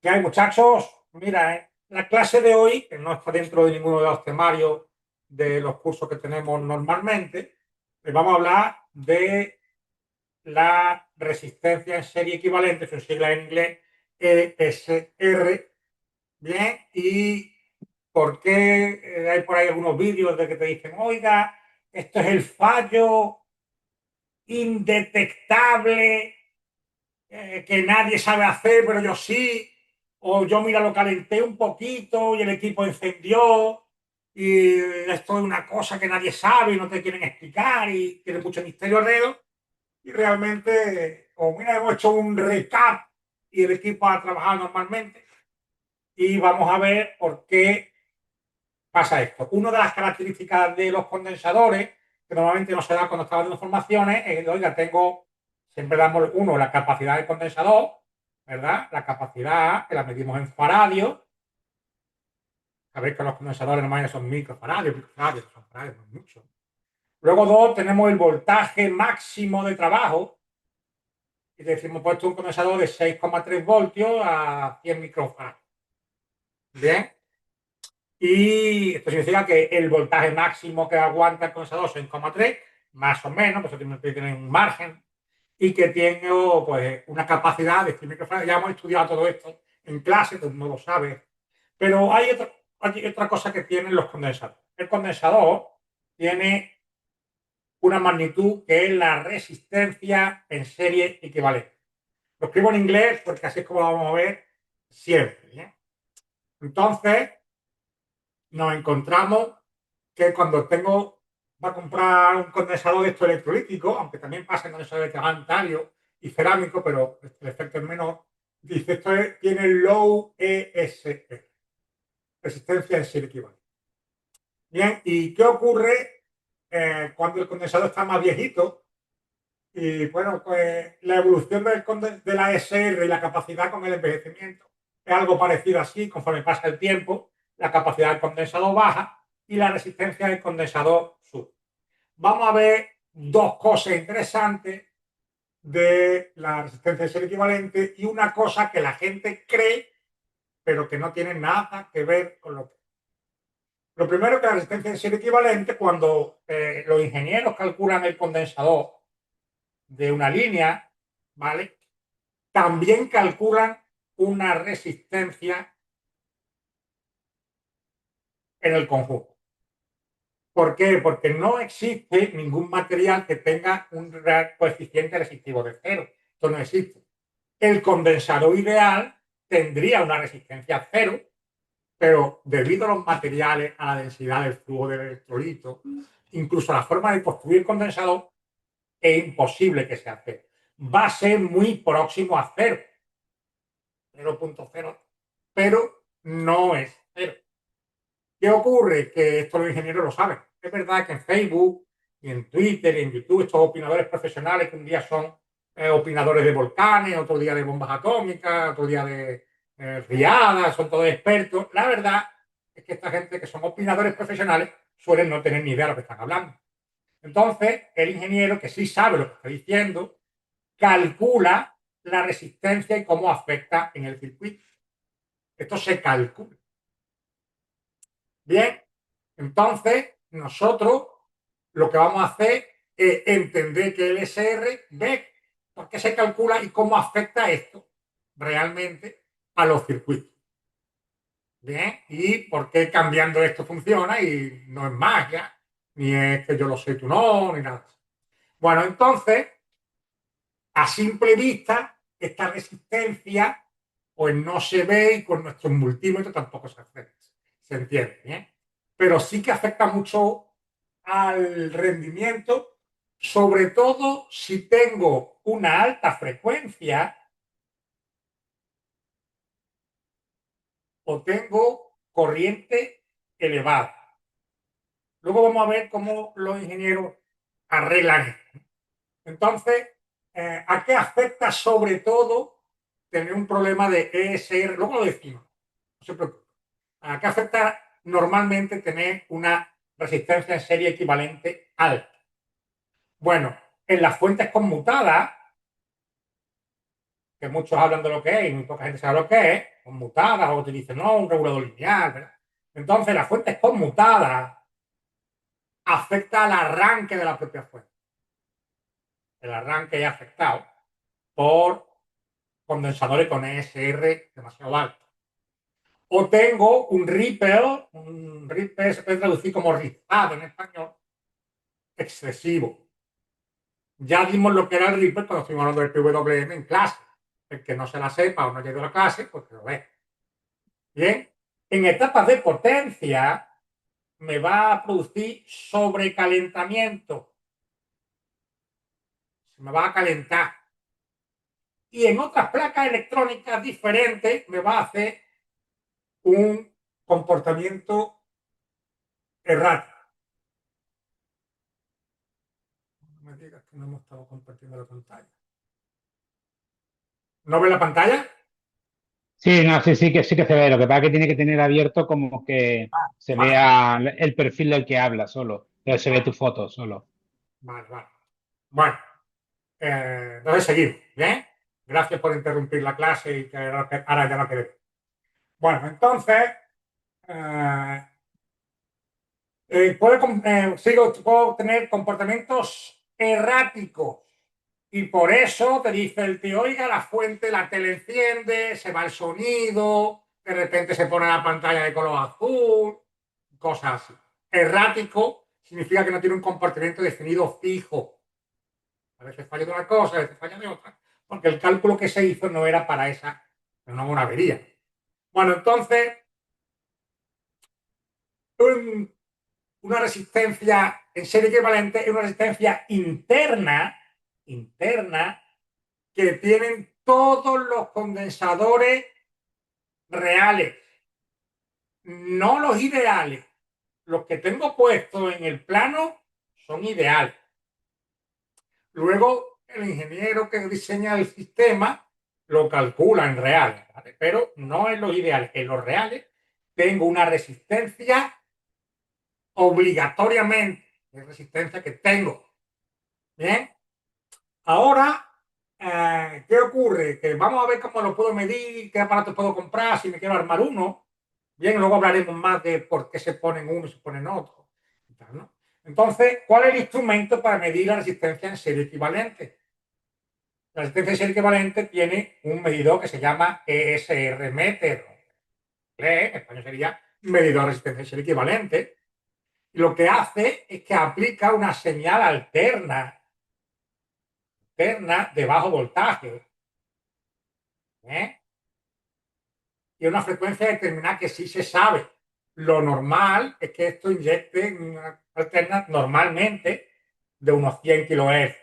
¿Qué hay, muchachos? Mira, la clase de hoy, que no está dentro de ninguno de los temarios de los cursos que tenemos normalmente, vamos a hablar de la resistencia en serie equivalente, su sigla en inglés ESR, ¿bien? Y por qué hay por ahí algunos vídeos de que te dicen, oiga, esto es el fallo indetectable que nadie sabe hacer, pero yo sí, o yo mira lo calenté un poquito y el equipo encendió y esto es una cosa que nadie sabe y no te quieren explicar y tiene mucho misterio alrededor y realmente, o mira, hemos hecho un recap y el equipo ha trabajado normalmente y vamos a ver por qué pasa esto. Una de las características de los condensadores, que normalmente no se da cuando estamos dando formaciones, es, oiga, siempre damos uno, la capacidad del condensador, ¿verdad? La capacidad, que la medimos en faradios. Sabéis que los condensadores normalmente son microfaradios, son faradios, no es mucho. Luego dos, tenemos el voltaje máximo de trabajo, y decimos, puesto un condensador de 6,3 voltios a 100 microfarads. Bien, y esto significa que el voltaje máximo que aguanta el condensador es 6,3, más o menos, pues eso tiene un margen, y que tiene pues, una capacidad de 100 microfarads. Ya hemos estudiado todo esto en clase, todo el mundo lo sabe. Pero hay otra cosa que tienen los condensadores. El condensador tiene una magnitud que es la resistencia en serie equivalente. Lo escribo en inglés porque así es como lo vamos a ver siempre. ¿Bien? Entonces, nos encontramos que cuando va a comprar un condensador de esto electrolítico, aunque también pasa en condensadores de tantalio y cerámico, pero el efecto es menor, dice esto tiene low ESR, resistencia en serie equivalente. Bien, ¿y qué ocurre cuando el condensador está más viejito? Y bueno, pues la evolución de la SR y la capacidad con el envejecimiento es algo parecido así, conforme pasa el tiempo, la capacidad del condensador baja y la resistencia del condensador sube. Vamos a ver dos cosas interesantes de la resistencia de ser equivalente y una cosa que la gente cree, pero que no tiene nada que ver con lo que... Lo primero es que la resistencia de ser equivalente, cuando los ingenieros calculan el condensador de una línea, ¿vale? También calculan una resistencia en el conjunto. ¿Por qué? Porque no existe ningún material que tenga un coeficiente resistivo de cero. Esto no existe. El condensador ideal tendría una resistencia cero, pero debido a los materiales, a la densidad del flujo del electrolito, incluso a la forma de construir el condensador, es imposible que sea cero. Va a ser muy próximo a cero, 0,0, pero no es cero. ¿Qué ocurre? Que esto los ingenieros lo saben. Es verdad que en Facebook y en Twitter y en YouTube estos opinadores profesionales que un día son opinadores de volcanes, otro día de bombas atómicas, otro día de riadas, son todos expertos. La verdad es que esta gente que son opinadores profesionales suelen no tener ni idea de lo que están hablando. Entonces, el ingeniero que sí sabe lo que está diciendo, calcula la resistencia y cómo afecta en el circuito. Esto se calcula. Bien, entonces nosotros lo que vamos a hacer es entender que el SR, ve por qué se calcula y cómo afecta esto realmente a los circuitos. Bien, y por qué cambiando esto funciona y no es magia, ni es que yo lo sé, tú no, ni nada. Bueno, entonces, a simple vista, esta resistencia pues no se ve y con nuestros multímetros tampoco se entiende. ¿Bien? Pero sí que afecta mucho al rendimiento, sobre todo si tengo una alta frecuencia o tengo corriente elevada. Luego vamos a ver cómo los ingenieros arreglan esto. Entonces, ¿a qué afecta sobre todo tener un problema de ESR? Luego lo decimos, no se preocupe. ¿A qué afecta normalmente tener una resistencia en serie equivalente alta? Bueno, en las fuentes conmutadas, que muchos hablan de lo que es y muy poca gente sabe lo que es, conmutada, o te dice, no, un regulador lineal, ¿verdad? Entonces, las fuentes conmutadas afecta al arranque de la propia fuente. El arranque es afectado por condensadores con ESR demasiado alto. O tengo un ripple se puede traducir como rizado en español, excesivo. Ya dimos lo que era el ripple cuando estuvimos hablando del PWM en clase. El que no se la sepa o no llegue a la clase, pues que lo ve. Bien, en etapas de potencia me va a producir sobrecalentamiento. Se me va a calentar. Y en otras placas electrónicas diferentes me va a hacer un comportamiento errático. No me digas que no hemos estado compartiendo la pantalla. ¿No ve la pantalla? Sí, no, sí que se ve. Lo que pasa es que tiene que tener abierto como que se Vale, vea el perfil del que habla solo. Pero se ve tu foto solo. vale, vale. Bueno, entonces seguimos. ¿Bien? Gracias por interrumpir la clase y que ahora ya no quede. Bueno, entonces, eh, puedo tener comportamientos erráticos. Y por eso te dice el tío, oiga, la fuente, la tele enciende, se va el sonido, de repente se pone la pantalla de color azul, cosas así. Errático significa que no tiene un comportamiento definido fijo. A veces falla de una cosa, a veces falla de otra, porque el cálculo que se hizo no era para esa, no una avería. Bueno, entonces, un, una resistencia en serie equivalente es una resistencia interna que tienen todos los condensadores reales, no los ideales. Los que tengo puestos en el plano son ideales. Luego, el ingeniero que diseña el sistema lo calcula en reales, ¿vale? Pero no en los ideales. En los reales tengo una resistencia obligatoriamente, es resistencia que tengo. Bien, ahora, ¿qué ocurre? Que vamos a ver cómo lo puedo medir, qué aparato puedo comprar, si me quiero armar uno. Bien, luego hablaremos más de por qué se ponen uno y se ponen otro. ¿No? Entonces, ¿cuál es el instrumento para medir la resistencia en serie equivalente? La resistencia en serie equivalente tiene un medidor que se llama ESR meter. En español sería medidor de resistencia en serie equivalente. Y lo que hace es que aplica una señal alterna de bajo voltaje. ¿Eh? Y una frecuencia determinada que sí se sabe. Lo normal es que esto inyecte una alterna normalmente de unos 100 kHz.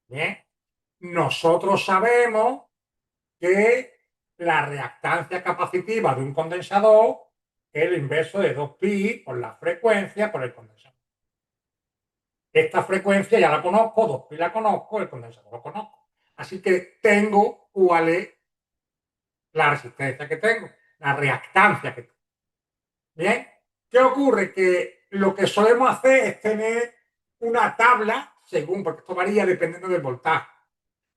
¿Bien? Nosotros sabemos que la reactancia capacitiva de un condensador es el inverso de 2pi por la frecuencia por el condensador. Esta frecuencia ya la conozco, 2pi la conozco, el condensador lo conozco. Así que tengo cuál es la resistencia que tengo, la reactancia que tengo. Bien, ¿qué ocurre? Que lo que solemos hacer es tener una tabla, según, porque esto varía dependiendo del voltaje.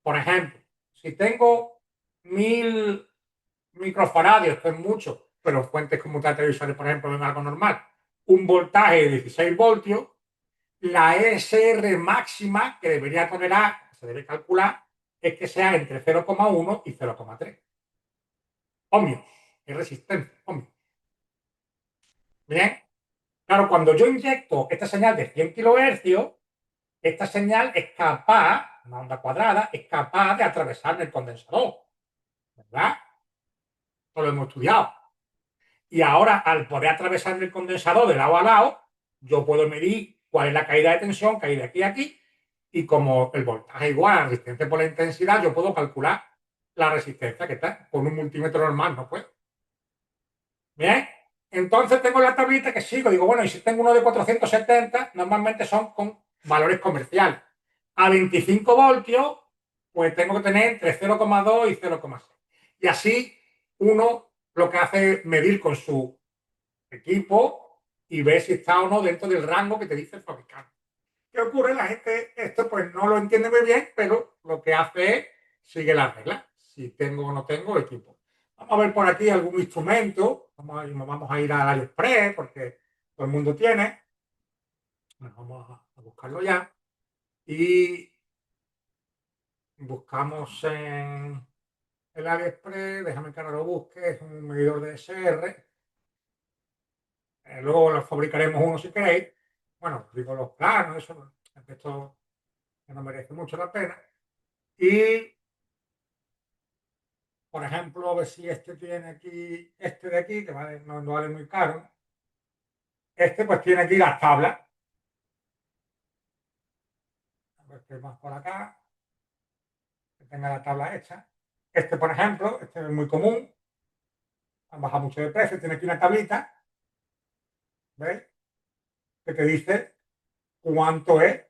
Por ejemplo, si tengo 1000 microfaradios, esto es mucho, pero fuentes conmutadas televisores, por ejemplo, en algo normal, un voltaje de 16 voltios, la ESR máxima que debería tolerar, que se debe calcular, es que sea entre 0,1 y 0,3 ohmios, es resistencia, ohmios. Bien, claro, cuando yo inyecto esta señal de 100 kilohercios, esta señal es capaz, una onda cuadrada, es capaz de atravesar el condensador, ¿verdad? Esto lo hemos estudiado. Y ahora, al poder atravesar el condensador de lado a lado, yo puedo medir cuál es la caída de tensión que hay de aquí a aquí, y como el voltaje es igual a la resistencia por la intensidad, yo puedo calcular la resistencia que está. Con un multímetro normal no puedo. Bien, entonces tengo la tablita que sigo. Digo, bueno, y si tengo uno de 470, normalmente son con valores comerciales. A 25 voltios, pues tengo que tener entre 0,2 y 0,6. Y así uno lo que hace es medir con su equipo y ver si está o no dentro del rango que te dice el fabricante. ¿Qué ocurre? La gente esto pues no lo entiende muy bien, pero lo que hace es sigue las reglas. Si tengo o no tengo equipo. Vamos a ver por aquí algún instrumento. Vamos a ir al AliExpress porque todo el mundo tiene. Bueno, vamos a buscarlo ya. Y buscamos en el AliExpress. Déjame que ahora lo busque. Es un medidor de SR. Luego lo fabricaremos uno si queréis. Bueno, digo los planos, eso. Esto que no merece mucho la pena. Y, por ejemplo, a ver si este tiene aquí, este de aquí, que vale, no vale muy caro. Este pues tiene aquí las tablas. A ver qué más por acá, que tenga la tabla hecha. Este, por ejemplo, este es muy común, han bajado mucho de precio, tiene aquí una tablita, ¿veis? Que te dice cuánto es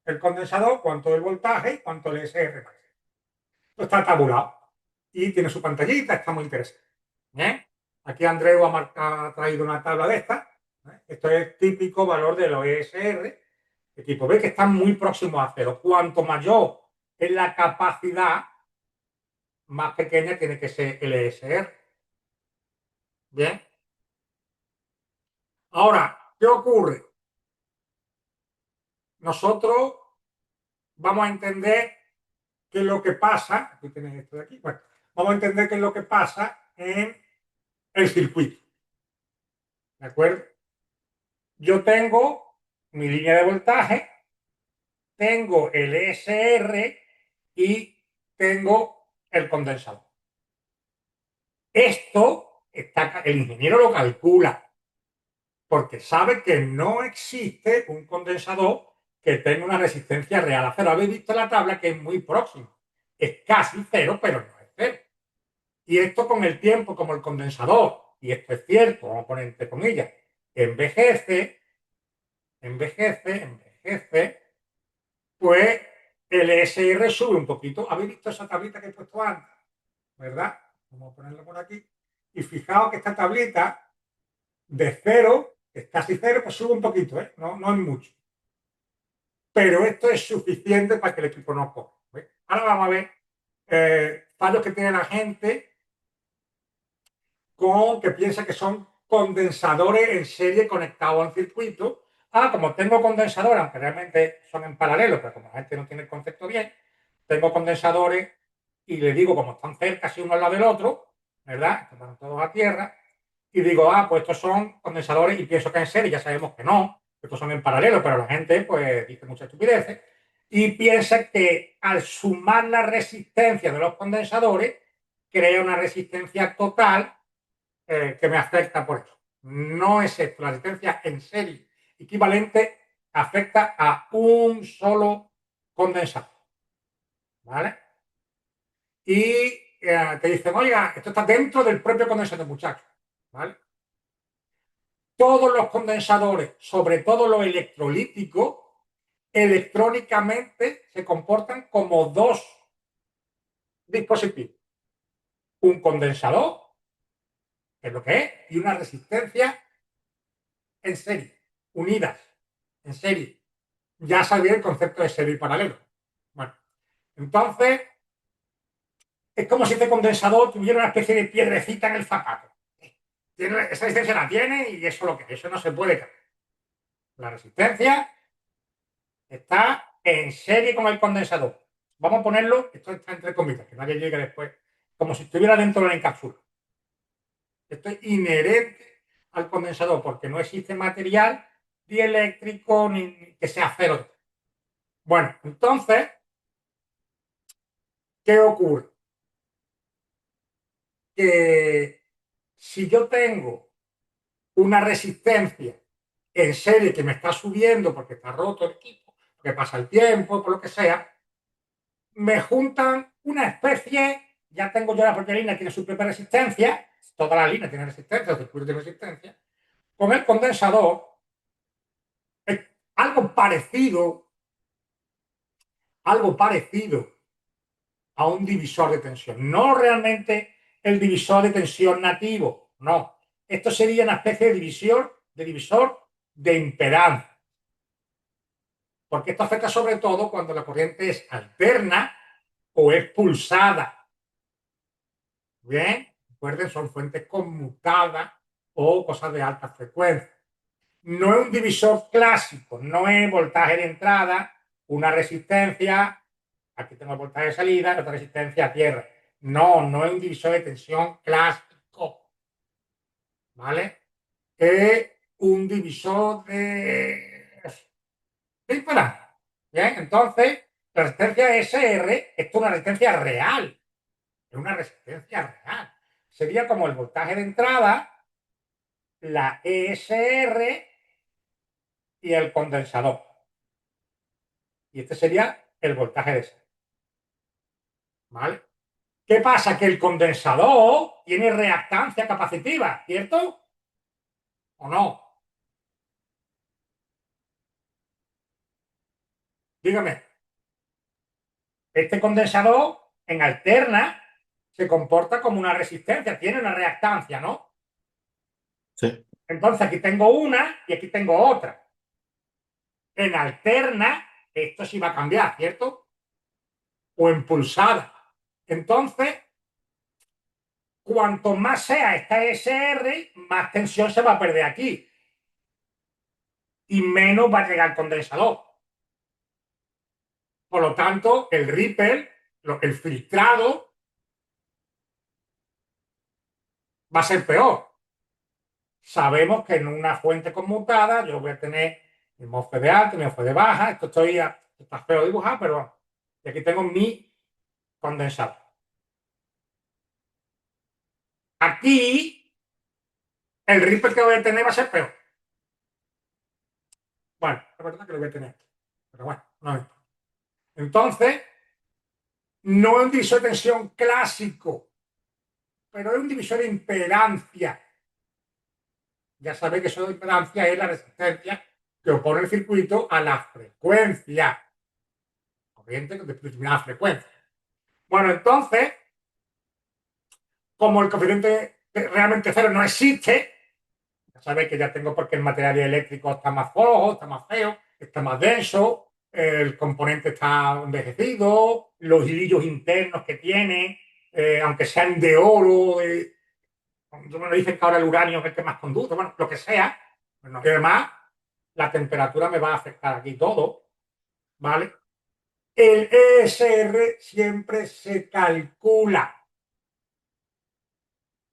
el condensador, cuánto es el voltaje y cuánto es el SR. Esto está tabulado y tiene su pantallita, está muy interesante. ¿Eh? Aquí Andreu ha traído una tabla de esta. Esto es típico valor de los ESR. Equipo, ve que están muy próximos a cero. Cuanto mayor es la capacidad, más pequeña tiene que ser el ESR. Bien. Ahora, ¿qué ocurre? Nosotros vamos a entender qué es lo que pasa. Aquí tenéis esto de aquí. Bueno, vamos a entender qué es lo que pasa en el circuito. ¿De acuerdo? Yo tengo mi línea de voltaje, tengo el ESR y tengo el condensador. Esto el ingeniero lo calcula porque sabe que no existe un condensador que tenga una resistencia real a cero. Habéis visto la tabla que es muy próxima. Es casi cero, pero no es cero. Y esto con el tiempo, como el condensador, y esto es cierto, vamos a poner entre comillas, envejece, pues el SR sube un poquito. ¿Habéis visto esa tablita que he puesto antes? ¿Verdad? Vamos a ponerla por aquí. Y fijaos que esta tablita de cero, es casi cero, pues sube un poquito, ¿eh? No es mucho. Pero esto es suficiente para que el equipo no corra. ¿Ves? Ahora vamos a ver fallos que tiene la gente con que piensa que son condensadores en serie conectados al circuito. Como tengo condensadores, aunque realmente son en paralelo, pero como la gente no tiene el concepto bien, tengo condensadores y le digo, como están cerca, si uno al lado del otro, ¿verdad? Están todos a tierra, y digo, pues estos son condensadores y pienso que en serie, ya sabemos que no, que estos son en paralelo, pero la gente pues dice muchas estupideces y piensa que al sumar la resistencia de los condensadores crea una resistencia total que me afecta por eso. No es esto, la resistencia en serie equivalente afecta a un solo condensador, ¿vale? Y te dicen, oiga, esto está dentro del propio condensador, muchachos, ¿vale? Todos los condensadores, sobre todo los electrolíticos, electrónicamente se comportan como dos dispositivos. Un condensador, que es lo que es, y una resistencia en serie, unidas, en serie. Ya sabía el concepto de serie y paralelo. Bueno, entonces es como si este condensador tuviera una especie de piedrecita en el zapato. Esa resistencia la tiene y eso lo que eso no se puede cambiar. La resistencia está en serie con el condensador. Vamos a ponerlo, esto está entre comillas, que nadie llegue después, como si estuviera dentro de la encapsula. Esto es inherente al condensador porque no existe material dieléctrico ni que sea cero. Bueno, entonces, ¿qué ocurre? Que si yo tengo una resistencia en serie que me está subiendo porque está roto el equipo, porque pasa el tiempo, por lo que sea, me juntan una especie, ya tengo yo la propia línea, tiene su propia resistencia, toda la línea tiene resistencia, el circuito tiene resistencia, con el condensador es algo parecido a un divisor de tensión. No realmente el divisor de tensión nativo, no. Esto sería una especie de divisor de impedancia. Porque esto afecta sobre todo cuando la corriente es alterna o es pulsada. Bien, recuerden, son fuentes conmutadas o cosas de alta frecuencia. No es un divisor clásico, no es voltaje de entrada, una resistencia, aquí tengo el voltaje de salida, otra resistencia a tierra. No, no es un divisor de tensión clásico, ¿vale? Es un divisor de impedancia. Bien, entonces, la resistencia SR, esto es una resistencia real, es una resistencia real. Sería como el voltaje de entrada, la ESR y el condensador. Y este sería el voltaje de serie. ¿Vale? ¿Qué pasa? Que el condensador tiene reactancia capacitiva, ¿cierto? ¿O no? Dígame, este condensador en alterna se comporta como una resistencia, tiene una reactancia, ¿no? Sí. Entonces aquí tengo una y aquí tengo otra. En alterna, esto sí va a cambiar, ¿cierto? O en pulsada. Entonces, cuanto más sea esta SR, más tensión se va a perder aquí. Y menos va a llegar al condensador. Por lo tanto, el ripple, el filtrado, va a ser peor. Sabemos que en una fuente conmutada yo voy a tener mi MOSFET de alta, mi MOSFET de baja. Esto está feo dibujar, pero bueno. Y aquí tengo mi condensador. Aquí, el ripple que voy a tener va a ser peor. Bueno, la verdad que lo voy a tener aquí. Pero bueno, no importa. Entonces, no es un divisor de tensión clásico, pero es un divisor de impedancia. Ya sabéis que eso de impedancia es la resistencia que opone el circuito a la frecuencia. Corriente con determinada frecuencia. Bueno, entonces, como el coeficiente realmente cero no existe, ya sabéis que ya tengo porque el material eléctrico está más flojo, está más feo, está más denso, el componente está envejecido, los hilillos internos que tiene, aunque sean de oro, me dicen que ahora el uranio es el que más conduce, bueno, lo que sea, bueno, y además la temperatura me va a afectar aquí todo, ¿vale? El ESR siempre se calcula,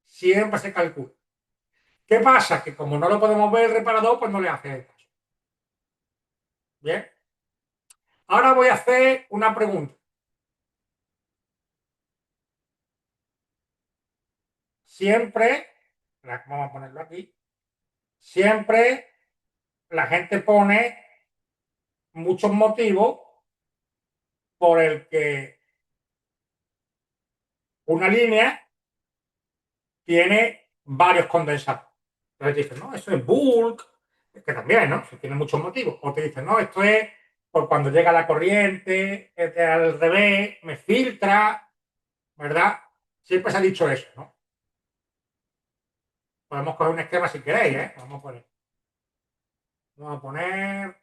siempre se calcula. ¿Qué pasa? Que como no lo podemos ver el reparador, pues no le hace caso. Bien. Ahora voy a hacer una pregunta. Siempre, vamos a ponerlo aquí, siempre la gente pone muchos motivos por el que una línea tiene varios condensadores. Entonces dicen, no, eso es bulk, que también, ¿no? Tiene muchos motivos. O te dicen, no, esto es por cuando llega la corriente, al revés, me filtra, ¿verdad? Siempre se ha dicho eso, ¿no? Podemos coger un esquema si queréis, ¿eh? Vamos a poner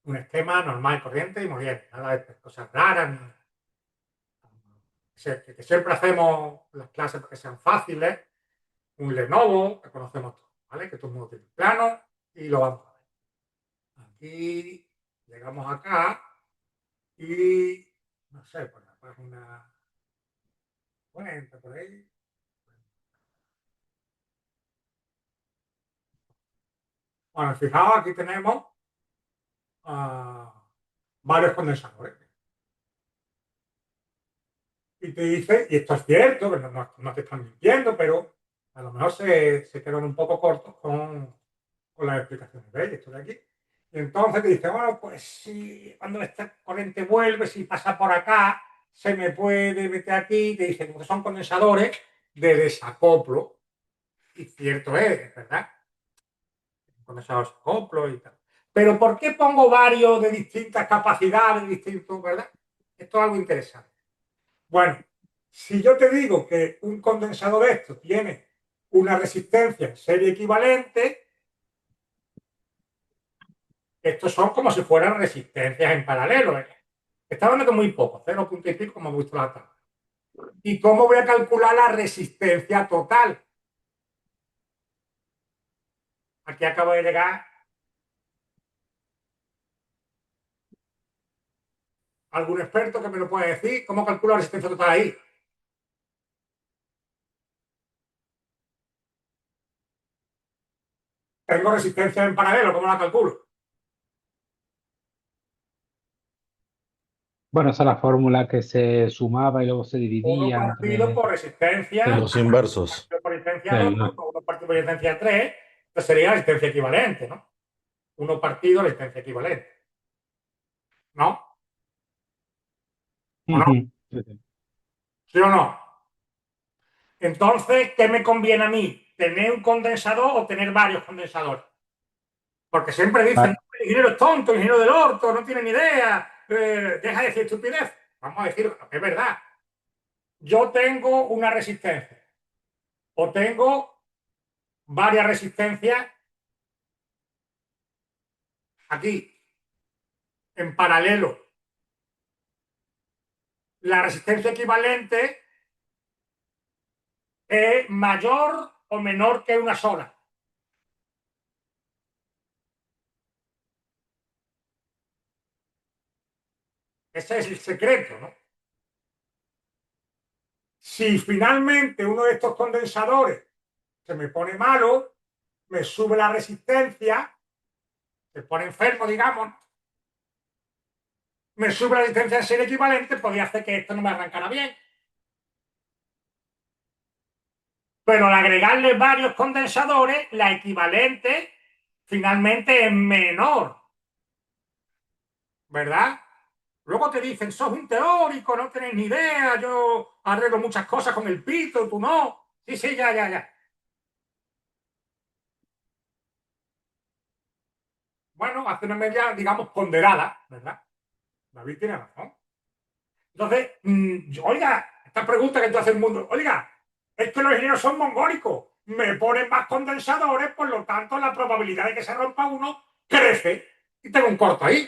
un esquema normal, corriente y moliente. Nada de cosas raras. Que siempre hacemos las clases para que sean fáciles. Un Lenovo, que conocemos todos, ¿vale? Que todo el mundo tiene plano y lo vamos a ver. Aquí llegamos acá y no sé, por la página 40 por ahí. Bueno, fijaos, aquí tenemos varios condensadores. Y te dice, y esto es cierto, que no te están mintiendo, pero a lo mejor se quedan un poco cortos con las explicaciones. ¿Veis? Esto de aquí. Y entonces te dice, bueno, pues si cuando esta corriente vuelve, si pasa por acá, se me puede meter aquí. Te dicen que son condensadores de desacoplo. Y cierto es, ¿verdad? Condensadores de desacoplo y tal. Pero ¿por qué pongo varios de distintas capacidades, distintos, ¿verdad? Esto es algo interesante. Bueno, si yo te digo que un condensador de estos tiene una resistencia en serie equivalente, estos son como si fueran resistencias en paralelo. Está hablando de muy poco, 0 punto y pico, como hemos visto la tabla. ¿Y cómo voy a calcular la resistencia total? Aquí acabo de llegar algún experto que me lo pueda decir. ¿Cómo calculo la resistencia total ahí? Tengo resistencia en paralelo, ¿cómo la calculo? Bueno, esa es la fórmula que se sumaba y luego se Uno dividía partido entre... por resistencia, Los inversos. por resistencia 2, Sí, uno partido por resistencia 3, pues sería resistencia equivalente, ¿no? Uno partido resistencia equivalente, ¿no? ¿O no? ujú, sí, sí. ¿Sí o no? Entonces, ¿qué me conviene a mí? ¿Tener un condensador o tener varios condensadores? Porque siempre dicen, Vale. no, el ingeniero es tonto, el ingeniero del orto, no tiene ni idea, deja de decir estupidez. Vamos a decir que es verdad. Yo tengo una resistencia o tengo varias resistencias aquí, en paralelo. La resistencia equivalente es mayor o menor que una sola. Ese es el secreto, ¿no? Si finalmente uno de estos condensadores se me pone malo, me sube la resistencia, se pone enfermo, digamos, me sube la resistencia en serie equivalente, podría hacer que esto no me arrancara bien. Pero al agregarle varios condensadores, la equivalente finalmente es menor, ¿verdad? Luego te dicen, sos un teórico, no tenés ni idea, yo arreglo muchas cosas con el pito, tú no. Sí, sí, ya, ya, ya. Bueno, hace una media, digamos, ponderada, ¿verdad? David tiene razón. Entonces, oiga, esta pregunta que tú haces el mundo, oiga, es que los ingenieros son mongólicos, me ponen más condensadores, por lo tanto la probabilidad de que se rompa uno crece y tengo un corto ahí.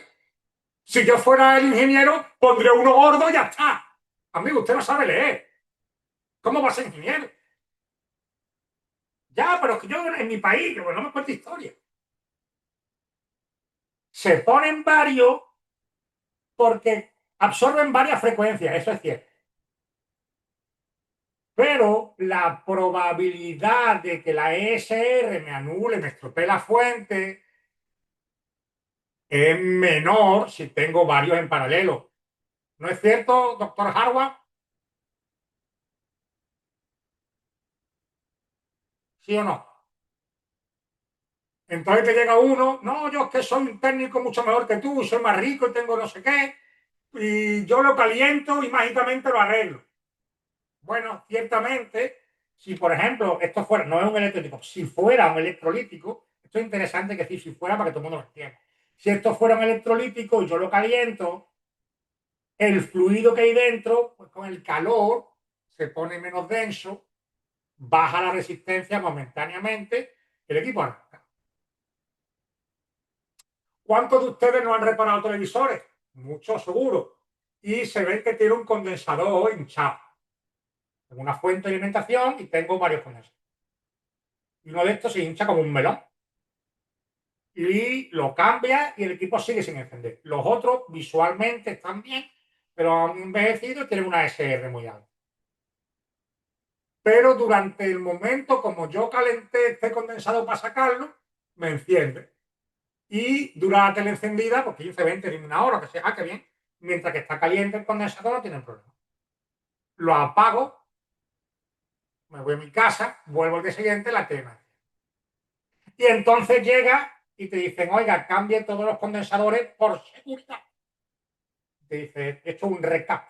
Si yo fuera el ingeniero, pondría uno gordo y ya está. Amigo, usted no sabe leer. ¿Cómo va a ser ingeniero? Ya, pero que yo en mi país, yo no me cuento historia. Se ponen varios porque absorben varias frecuencias, eso es cierto. Pero la probabilidad de que la ESR me anule, me estropee la fuente, es menor si tengo varios en paralelo. ¿No es cierto, doctor Harvard? ¿Sí o no? Entonces te llega uno, no, yo es que soy un técnico mucho mejor que tú, soy más rico y tengo no sé qué, y yo lo caliento y mágicamente lo arreglo. Bueno, ciertamente, si por ejemplo esto fuera, no es un electrolítico, si fuera un electrolítico, esto es interesante que decir si fuera para que todo el mundo lo entienda. Si esto fuera un electrolítico y yo lo caliento, el fluido que hay dentro, pues con el calor, se pone menos denso, baja la resistencia momentáneamente, el equipo arranca. ¿Cuántos de ustedes no han reparado televisores? Muchos seguro. Y se ve que tiene un condensador hinchado. Tengo una fuente de alimentación y tengo varios condensadores. Y uno de estos se hincha como un melón. Y lo cambia y el equipo sigue sin encender. Los otros visualmente están bien, pero han envejecido y tienen una SR muy alta. Pero durante el momento, como yo calenté este condensador para sacarlo, me enciende. Y dura la tele encendida, pues 15, 20, ni una hora, que sea, que bien. Mientras que está caliente el condensador, no tiene problema. Lo apago, me voy a mi casa, vuelvo al día siguiente, la tele. Y entonces llega y te dicen, oiga, cambie todos los condensadores por seguridad. Te dice, he hecho un recap.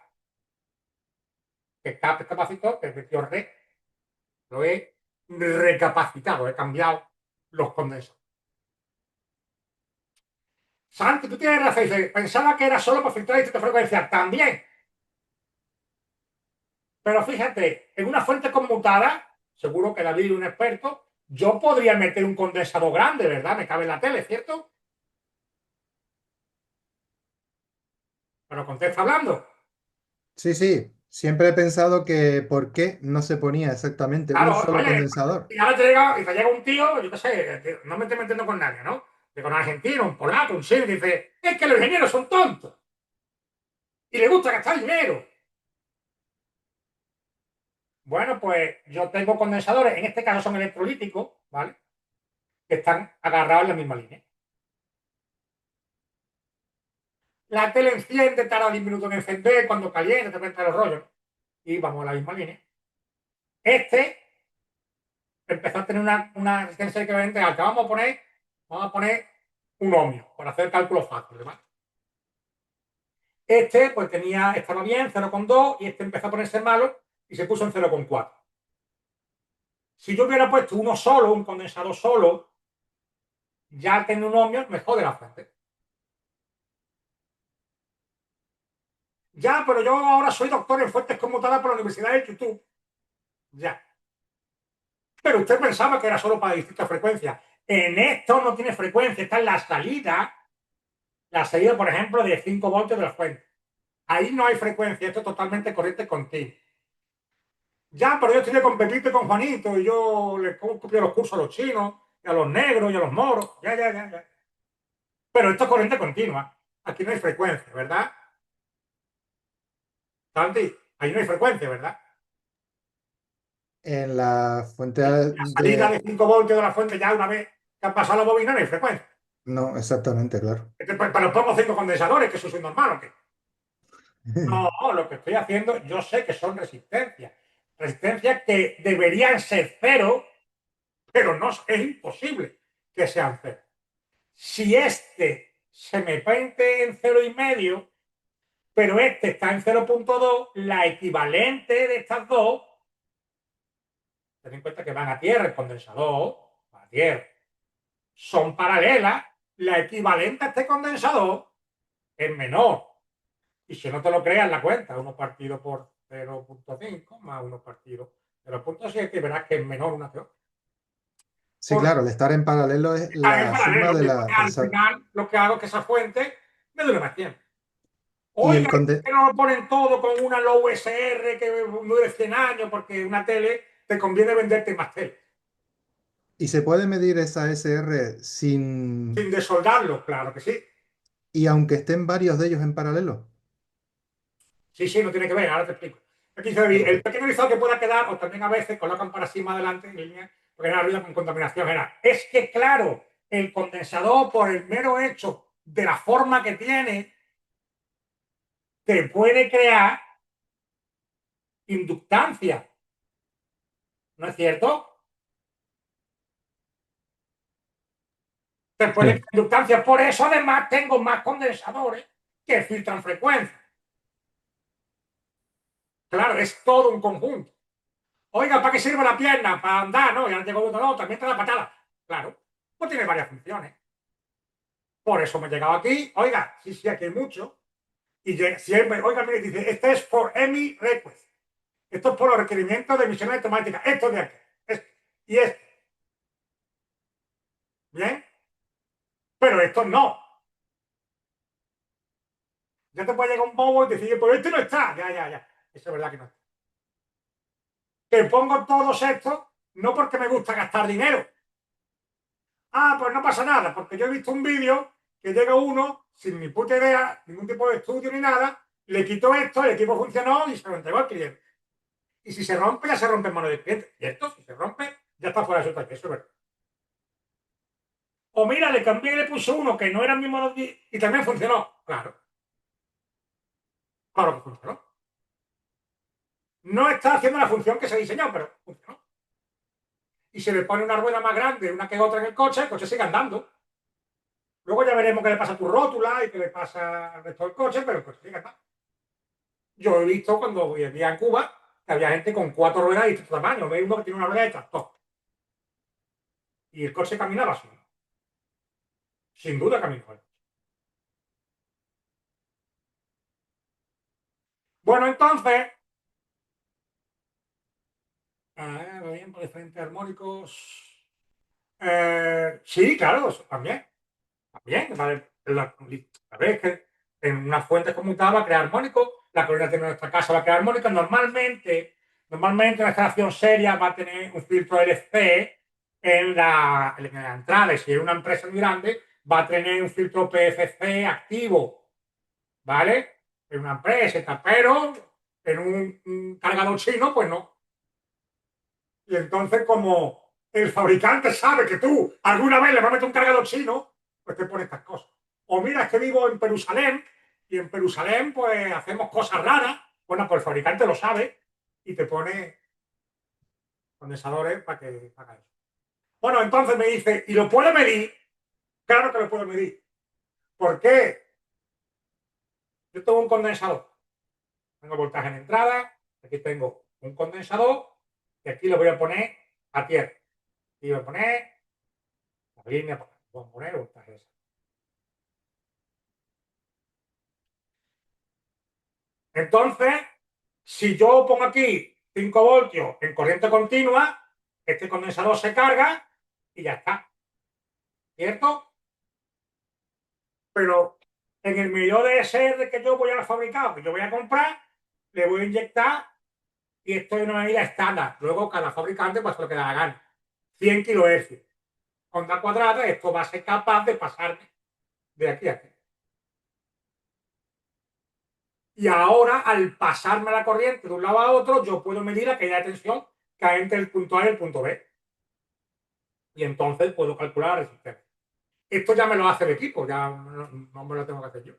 Que cap es capacitor, que es metió re, lo he recapacitado, he cambiado los condensadores. Santi, tú tienes razón, dice, pensaba que era solo para filtrar distintas frecuencias, también. Pero fíjate, en una fuente conmutada, seguro que David es un experto, yo podría meter un condensador grande, ¿verdad? Me cabe en la tele, ¿cierto? Pero contesta hablando. Sí, sí, Siempre he pensado que por qué no se ponía exactamente un Claro, solo oye, condensador. y ahora te llega un tío, yo qué sé, que no me estoy metiendo con nadie, ¿no? De con un argentino, un polaco, un chino, y dice, es que los ingenieros son tontos y les gusta gastar dinero. Bueno, pues yo tengo condensadores, en este caso son electrolíticos, ¿vale? Que están agarrados en la misma línea. La tele enciende, tarda 10 minutos en encender, cuando caliente, te cuenta los rollos, ¿no? Y vamos a la misma línea. Este empezó a tener una resistencia equivalente alta. Vamos a poner un ohmio, por hacer cálculos fáciles, ¿vale? Este, pues estaba bien, 0,2, y este empezó a ponerse malo y se puso en 0,4. Si yo hubiera puesto uno solo, un condensador solo, ya tener un ohmio me jode la fuente. Ya, pero yo ahora soy doctor en fuentes conmutadas por la Universidad de YouTube. Ya. Pero usted pensaba que era solo para distintas frecuencias. En esto no tiene frecuencia, está en la salida, por ejemplo, de 5 voltios de la fuente. Ahí no hay frecuencia, esto es totalmente corriente continua. Ya, pero yo estudié con Pepito y con Juanito y yo le copio los cursos a los chinos, y a los negros y a los moros. Ya. Pero esto es corriente continua. Aquí no hay frecuencia, ¿verdad? Santi, ahí no hay frecuencia, ¿verdad? En la fuente La salida de de... 5 voltios de la fuente, ya una vez que han pasado la bobina, no hay frecuencia. No, exactamente, claro. Pero pongo 5 condensadores, que eso es normal, ¿o qué? No, lo que estoy haciendo, yo sé que son resistencias. Resistencias que deberían ser cero, pero no es imposible que sean cero. Si este se me pente en 0,5, pero este está en 0,2, la equivalente de estas dos, ten en cuenta que van a tierra, el condensador va a tierra, son paralelas, la equivalente a este condensador es menor. Y si no te lo creas, la cuenta, 1 partido por 0,5 más 1 partido 0,7, y verás que es menor una que otra. Sí, Por claro, el estar en paralelo es estar en la suma paralelo, de y la... al Exacto. final lo que hago es que esa fuente me dure más tiempo. Y el Oiga, conde... que no lo ponen todo con una low SR que dure 100 años, porque una tele te conviene venderte más tele. ¿Y se puede medir esa SR sin... Sin desoldarlo, claro que sí. y aunque estén varios de ellos en paralelo? Sí, no tiene que ver, ahora te explico. Aquí dice, el Vale. pequeño rizado que pueda quedar, o también a veces colocan para sí más adelante en línea, porque era ruido con contaminación. Es que, claro, el condensador, por el mero hecho de la forma que tiene, te puede crear inductancia. ¿No es cierto? Te puede Sí. crear inductancia. Por eso, además, tengo más condensadores que filtran frecuencia. Claro, es todo un conjunto. Oiga, ¿para qué sirve la pierna? Para andar, ¿no? Y ahora tengo otro, no, también te da patada. Claro, pues tiene varias funciones. Por eso me he llegado aquí. Oiga, sí, aquí hay mucho. Y siempre, oiga, mire, dice, este es for EMI request. Esto es por los requerimientos de emisiones automáticas. Esto de aquí. Este, y este. Bien. Pero esto no. Ya te puede llegar un bobo y decir, pero este no está. Ya. Eso es verdad que no está. Te pongo todos estos, no porque me gusta gastar dinero. Ah, pues no pasa nada, porque yo he visto un vídeo que llega uno sin ni puta idea, ningún tipo de estudio ni nada, le quitó esto, el equipo funcionó y se lo entregó al cliente. Y si se rompe, ya se rompe en mano del cliente. Y esto, si se rompe, ya está fuera de su taller. Eso es verdad. O mira, le cambié y le puse uno que no era el mismo y también funcionó. Claro que funcionó. No está haciendo la función que se diseñó, pero funcionó. Y se le pone una rueda más grande, una que otra en el coche sigue andando. Luego ya veremos qué le pasa a tu rótula y qué le pasa al resto del coche, pero el coche sigue andando. Yo he visto cuando vivía en Cuba que había gente con 4 ruedas de distinto tamaño. Ve uno que tiene una rueda de tractor. Y el coche caminaba así. Sin duda caminó. Bueno, entonces, bien, por diferentes armónicos. Sí, claro, eso también. También. Vale, a ver, es que en unas fuentes conmutadas va a crear armónicos. la corriente de nuestra casa va a quedar armónica. Normalmente una instalación seria va a tener un filtro LC en la entrada, y si es una empresa muy grande, va a tener un filtro PFC activo, ¿vale? En una empresa y tal, pero en un cargador chino, pues no. Y entonces, como el fabricante sabe que tú alguna vez le vas a meter un cargador chino, pues te pone estas cosas. O mira, es que vivo en Jerusalén, y en Jerusalén pues hacemos cosas raras. Bueno, pues el fabricante lo sabe y te pone condensadores para que haga eso. Bueno, entonces me dice, ¿y lo puedo medir? Claro que lo puedo medir. ¿Por qué? Yo tengo un condensador. Tengo voltaje en entrada, aquí tengo un condensador, y aquí lo voy a poner a tierra. Y voy a poner la línea, voy a poner voltaje esa. Entonces, si yo pongo aquí 5 voltios en corriente continua, este condensador se carga y ya está. ¿Cierto? Pero en el medidor de SR que yo voy a fabricar, que yo voy a comprar, le voy a inyectar, y esto es una medida estándar. Luego cada fabricante pues lo que da la gana. 100 kHz. Onda cuadrada, esto va a ser capaz de pasarme de aquí a aquí. Y ahora, al pasarme la corriente de un lado a otro, yo puedo medir aquella tensión que hay entre el punto A y el punto B. Y entonces puedo calcular la resistencia. Esto ya me lo hace el equipo, ya no me lo tengo que hacer yo.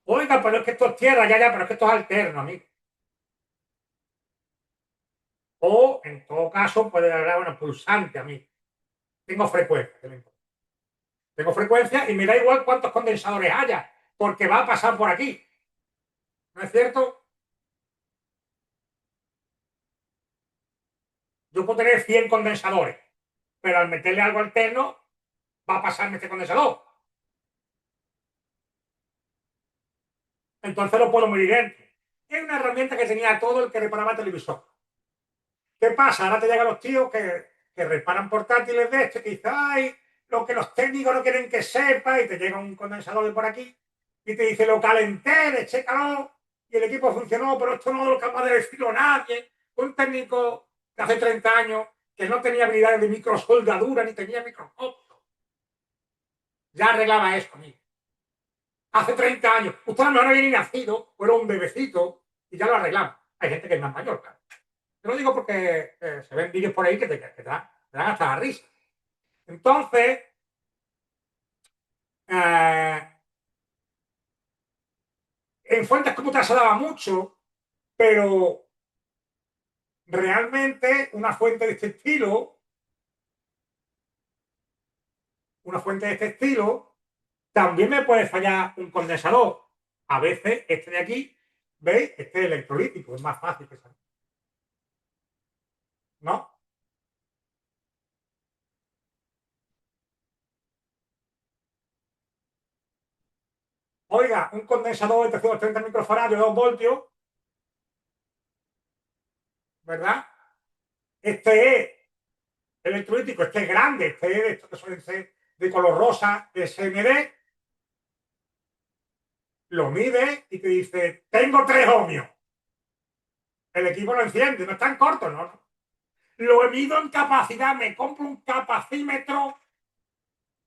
Oiga, pero es que esto es tierra, ya, pero es que esto es alterno, amigo. O, en todo caso, puede haber, bueno, pulsante a mí. Tengo frecuencia, que me importa. Tengo frecuencia y me da igual cuántos condensadores haya, porque va a pasar por aquí. ¿No es cierto? Yo puedo tener 100 condensadores, pero al meterle algo alterno, va a pasarme este condensador. Entonces lo puedo medir dentro. Es una herramienta que tenía todo el que reparaba televisor. ¿Qué pasa? Ahora te llegan los tíos que reparan portátiles de este, que dicen, ay, lo que los técnicos no quieren que sepa, y te llega un condensador de por aquí y te dice, lo calenté, le eché calor y el equipo funcionó, pero esto no lo capaz de decirlo nadie. Un técnico de hace 30 años que no tenía habilidades de microsoldadura ni tenía microscopio, ya arreglaba eso, amigo. Hace 30 años, usted a lo mejor no había ni nacido, o era un bebecito y ya lo arreglamos. Hay gente que es más mayor, claro. Te lo digo porque se ven vídeos por ahí que te dan hasta la risa. Entonces, eh, en fuentes como se daba mucho, pero realmente una fuente de este estilo, también me puede fallar un condensador. A veces este de aquí, ¿veis? Este es electrolítico, es más fácil que saber. ¿No? Oiga, un condensador de 330 microfarads de 2 voltios, ¿verdad? Este es electrolítico, este es grande, este es de estos que suelen ser de color rosa, de SMD, lo mide y te dice, tengo 3 ohmios. El equipo lo enciende, no es tan corto, ¿no? Lo mido en capacidad, me compro un capacímetro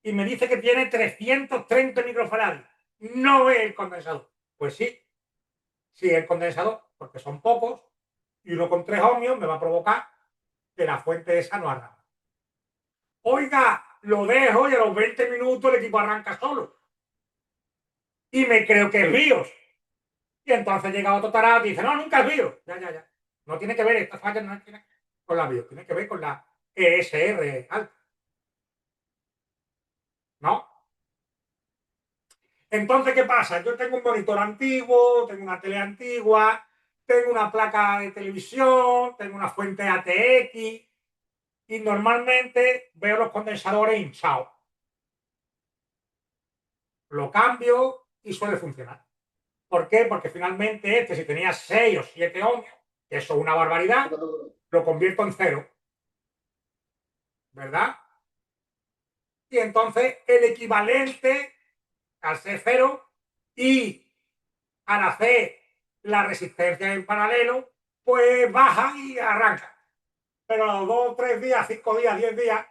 y me dice que tiene 330 microfarads. No es el condensador. Pues sí, sí es el condensador, porque son pocos, y uno con 3 ohmios me va a provocar que la fuente esa no arranque. Oiga, lo dejo y a los 20 minutos el equipo arranca solo. Y me creo que es BIOS. Y entonces llega otro tarado y dice, no, nunca es BIOS. Ya. No tiene que ver, esta falla no tiene que ver con la BIOS, tiene que ver con la ESR alta. ¿No? Entonces, ¿qué pasa? Yo tengo un monitor antiguo, tengo una tele antigua, tengo una placa de televisión, tengo una fuente ATX y normalmente veo los condensadores hinchados. Lo cambio y suele funcionar. ¿Por qué? Porque finalmente si tenía 6 o 7 ohmios, que eso es una barbaridad, lo convierto en cero. ¿Verdad? Y entonces el equivalente al ser cero y al hacer la resistencia en paralelo, pues baja y arranca. Pero a los 2, 3 días, 5 días, 10 días,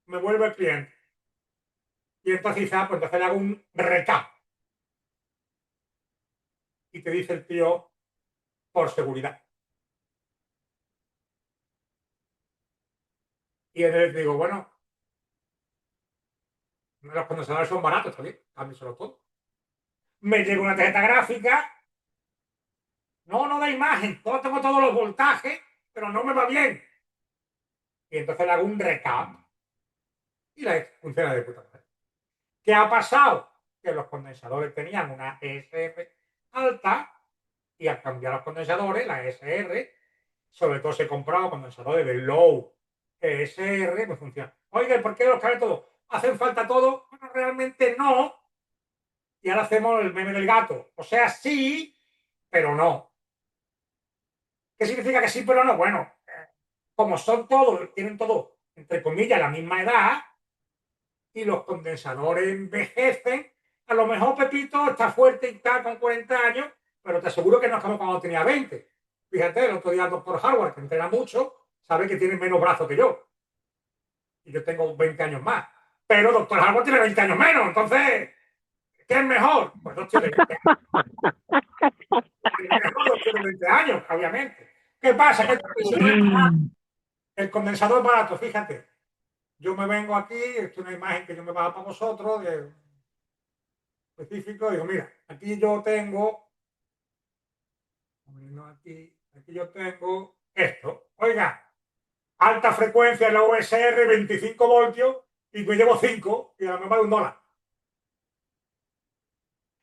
me vuelve el cliente. Y entonces dice, pues entonces le hago un recap. Y te dice el tío, por seguridad. Y entonces digo, bueno, los condensadores son baratos también, cámbienselo todo. Me llega una tarjeta gráfica, no da imagen, tengo todos los voltajes, pero no me va bien. Y entonces le hago un recap y la funciona de puta madre. ¿Qué ha pasado? Que los condensadores tenían una ESR alta y al cambiar los condensadores, la ESR, sobre todo se compraba condensadores de low ESR, pues funciona. Oye, ¿por qué los cabe todos? ¿Hacen falta todo? Bueno, realmente no. Y ahora hacemos el meme del gato. O sea, sí, pero no. ¿Qué significa que sí, pero no? Bueno, como son todos, tienen todos, entre comillas, la misma edad, y los condensadores envejecen, a lo mejor Pepito está fuerte y está con 40 años, pero te aseguro que no es como cuando tenía 20. Fíjate, el otro día el doctor Howard, que entrena mucho, sabe que tiene menos brazos que yo. Y yo tengo 20 años más. Pero doctor Howard tiene 20 años menos. Entonces, ¿qué es mejor? Pues no tiene 20 años. Es mejor los tiene 20 años, obviamente. ¿Qué pasa? Que el condensador es barato, fíjate. Yo me vengo aquí, esto es una imagen que yo me bajo para vosotros, de específico, digo, mira, aquí yo tengo, aquí yo tengo esto. Oiga, alta frecuencia en la USR, 25 voltios, y me llevo 5, y a lo mejor $1.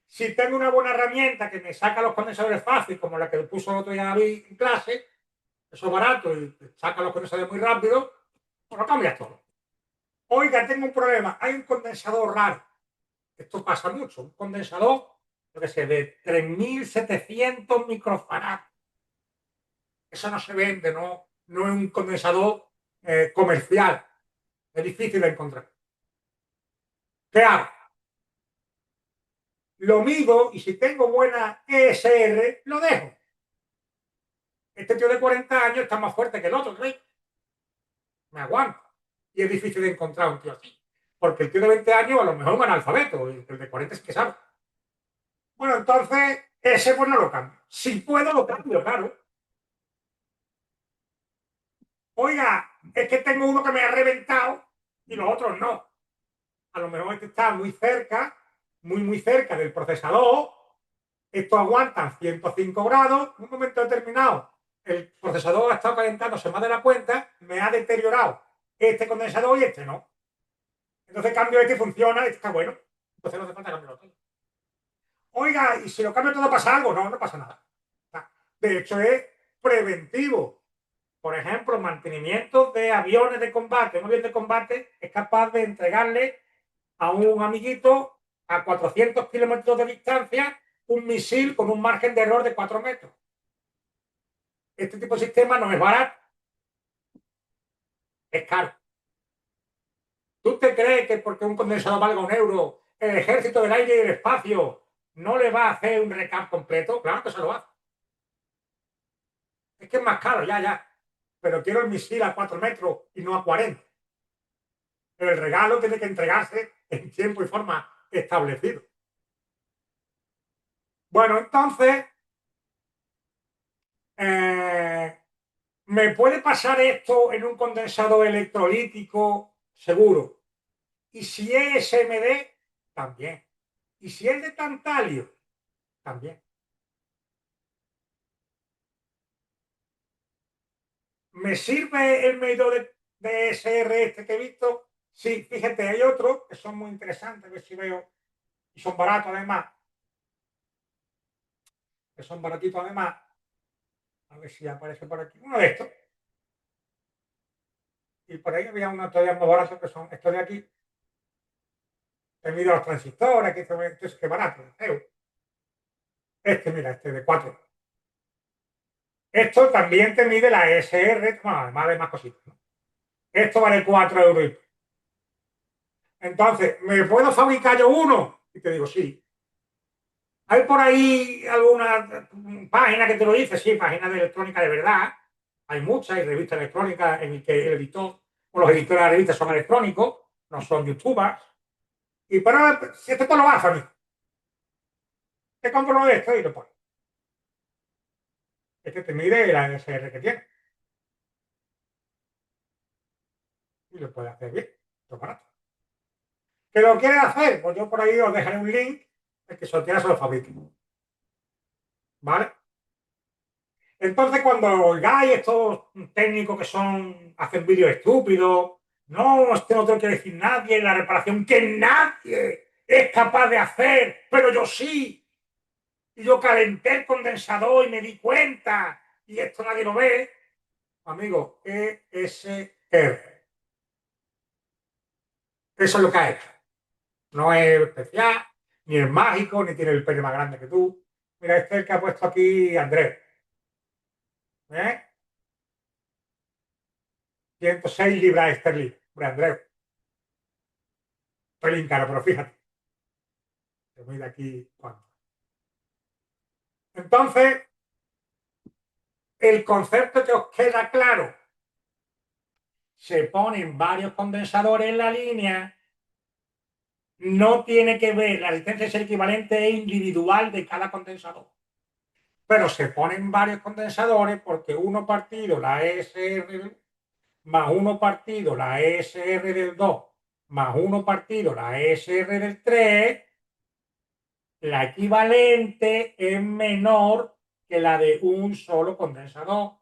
Si tengo una buena herramienta que me saca los condensadores fácil, como la que puso el otro día David en clase, eso es barato y te saca los condensadores muy rápido, pues lo cambias todo. Oiga, tengo un problema, hay un condensador raro. Esto pasa mucho, un condensador, yo que sé, de 3700 microfarads. Eso no se vende, no es un condensador comercial. Es difícil de encontrar. ¿Qué hago? Lo mido y si tengo buena ESR, lo dejo. Este tío de 40 años está más fuerte que el otro, ¿crees? Me aguanta. Y es difícil de encontrar un tío así. Porque el tío de 20 años a lo mejor es un analfabeto, el de 40 es que sabe. Bueno, entonces ese pues no lo cambio. Si puedo, lo cambio, claro. Oiga, es que tengo uno que me ha reventado y los otros no. A lo mejor este está muy cerca, muy cerca del procesador. Estos aguantan 105 grados. En un momento determinado, el procesador ha estado calentándose más de la cuenta, me ha deteriorado este condensador y este no. Entonces cambio este y funciona, este está bueno. Entonces no hace falta cambiarlo todo. Oiga, y si lo cambio todo pasa algo, no pasa nada. De hecho, es preventivo. Por ejemplo, mantenimiento de aviones de combate. Un avión de combate es capaz de entregarle a un amiguito a 400 kilómetros de distancia un misil con un margen de error de 4 metros. Este tipo de sistema no es barato, es caro. ¿Tú te crees que porque un condensador valga €1, el ejército del aire y del espacio no le va a hacer un recap completo? Claro que se lo hace. Es que es más caro, ya. Pero quiero el misil a 4 metros y no a 40. El regalo tiene que entregarse en tiempo y forma establecido. Bueno, entonces, ¿me puede pasar esto en un condensador electrolítico? Seguro. Y si es SMD, también. Y si es de tantalio, también. ¿Me sirve el medidor de SR este que he visto? Sí, fíjate, hay otros que son muy interesantes, a ver si veo, y son baratos además, que son baratitos además, a ver si aparece por aquí, uno de estos, y por ahí había uno todavía más barato que son estos de aquí, he mido los transistores, que esto es que barato, pero mira, este de 4. Esto también te mide la ESR, bueno, además de más cositas, ¿no? Esto vale 4 €. Entonces, ¿me puedo fabricar yo uno? Y te digo, sí. Hay por ahí alguna página que te lo dice, sí, páginas de electrónica de verdad. Hay muchas, hay revistas electrónicas en que el editor o los editores de la revista son electrónicos, no son youtubers. Y pero si esto te lo hace a mí, te compro esto y lo pones. Este te mide la SR que tiene y lo puede hacer bien, lo barato. ¿Que lo quieres hacer? Pues yo por ahí os dejaré un link, el que sortea se lo fabrique. ¿Vale? Entonces, cuando oigáis estos técnicos que hacen vídeos estúpidos, no, este no te lo quiere decir nadie, la reparación que nadie es capaz de hacer, pero yo sí. Y yo calenté el condensador y me di cuenta, y esto nadie lo ve. Amigo, ESR. Eso es lo que ha hecho. No es especial, ni es mágico, ni tiene el pene más grande que tú. Mira, este es el que ha puesto aquí Andrés. ¿Eh? 106 libras esterlinas. Hombre, Andrés, pelín caro, pero fíjate. Te voy de aquí cuánto. Entonces, el concepto que os queda claro. Se ponen varios condensadores en la línea. No tiene que ver, la resistencia es el equivalente individual de cada condensador. Pero se ponen varios condensadores porque uno partido la ESR más uno partido la ESR del 2 más uno partido la ESR del 3, la equivalente es menor que la de un solo condensador.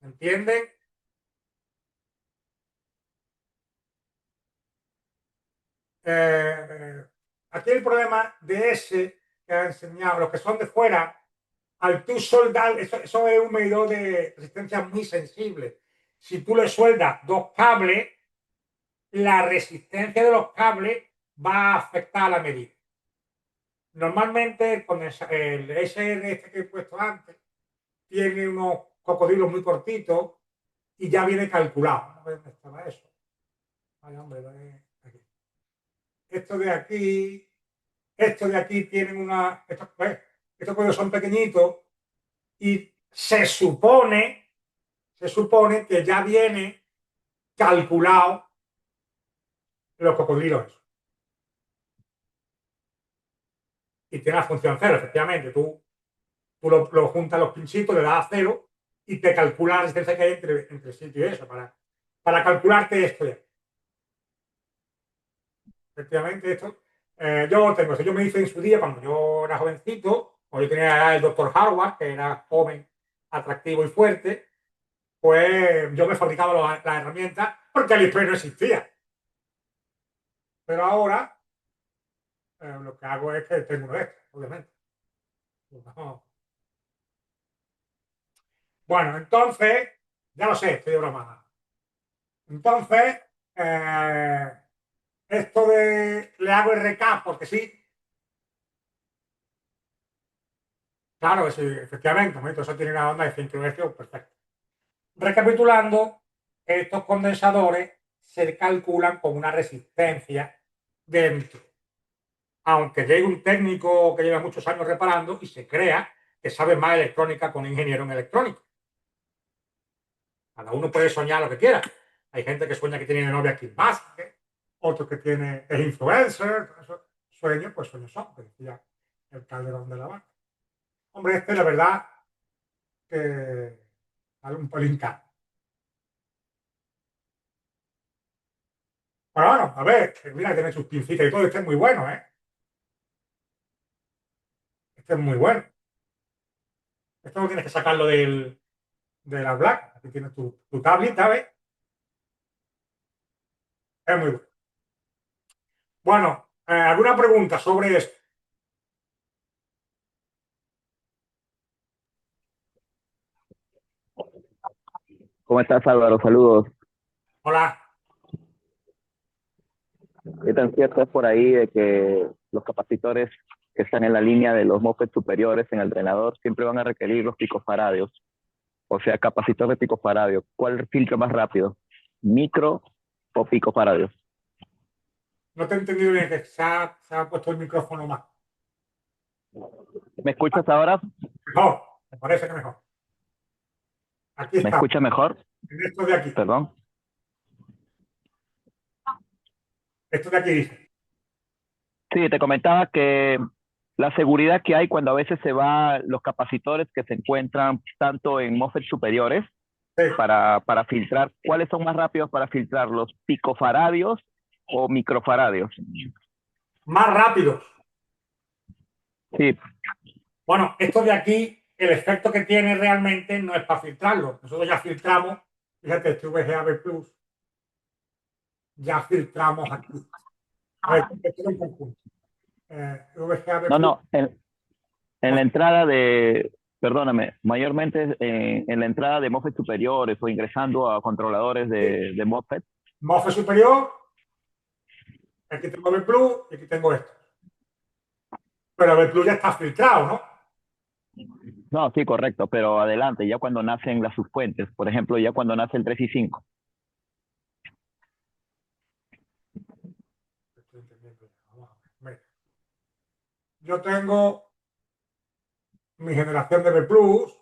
¿Entienden? Aquí el problema de ese que ha enseñado, los que son de fuera, al tú soldar, eso es un medidor de resistencia muy sensible. Si tú le sueldas dos cables, la resistencia de los cables va a afectar a la medida. Normalmente el SR este que he puesto antes tiene unos cocodrilos muy cortitos y ya viene calculado. ¿Dónde estaba eso? Ay, hombre, aquí. Esto de aquí tienen estos códigos son pequeñitos y se supone que ya viene calculado los cocodrilos. Y tiene la función cero, efectivamente. Tú lo juntas los pinchitos, le das a cero y te calcula la resistencia que hay entre sitio y eso, para calcularte esto ya. Efectivamente, esto. Yo tengo, yo me hice en su día cuando yo era jovencito, cuando yo tenía el doctor Harvard, que era joven, atractivo y fuerte, pues yo me fabricaba las herramientas porque el ISPRE no existía. Pero ahora lo que hago es que tengo uno de estos, obviamente. No. Bueno, entonces, ya lo sé, estoy de broma. Entonces, eh, esto de le hago RK porque sí, claro, sí, efectivamente, eso tiene una onda de 100 kHz, perfecto. Recapitulando, estos condensadores se calculan con una resistencia dentro. Aunque llegue un técnico que lleva muchos años reparando y se crea que sabe más electrónica con un ingeniero en electrónica. Cada uno puede soñar lo que quiera. Hay gente que sueña que tiene novia aquí más, otro que es influencer. Sueños, pues sueños son, que decía el Calderón de la Barca. Hombre, la verdad, que sale un pelín caro. Pero bueno, a ver, que mira, tiene sus pincitas y todo, este es muy bueno, ¿eh? Este es muy bueno. Esto no tienes que sacarlo de la Black. Aquí tienes tu tablet, ¿sabes? Es muy bueno. Bueno, ¿alguna pregunta sobre esto? ¿Cómo estás, Álvaro? Saludos. Hola. ¿Qué tan cierto es por ahí de que los capacitores que están en la línea de los MOSFET superiores en el drenador siempre van a requerir los picofaradios? O sea, capacitor de picofaradio. ¿Cuál filtra más rápido? ¿Micro o picofaradios? No te he entendido bien, que se ha puesto el micrófono más. ¿Me escuchas ahora? Mejor, me parece que mejor. Aquí ¿Me está, escucha mejor? en esto de aquí. Perdón. Esto de aquí dice. Sí, te comentaba que la seguridad que hay cuando a veces se va los capacitores que se encuentran tanto en MOSFET superiores Sí, para filtrar, ¿cuáles son más rápidos para filtrar, los picofaradios o microfaradios? más rápido. Sí, Bueno, esto de aquí, el efecto que tiene realmente no es para filtrarlo. Nosotros ya filtramos, fíjate, este VGA Plus, ya filtramos aquí. A ver, esto es un conjunto. VGA no, Plus, no, en la entrada de, perdóname, mayormente en la entrada de MOSFET superiores o ingresando a controladores de MOSFET. MOSFET superior, aquí tengo B Plus y aquí tengo esto. Pero B Plus ya está filtrado, ¿no? No, sí, correcto, pero adelante, ya cuando nacen las subfuentes, por ejemplo, ya cuando nace el 3 y 5. Estoy entendiendo. Vamos a ver. Mira, yo tengo mi generación de B Plus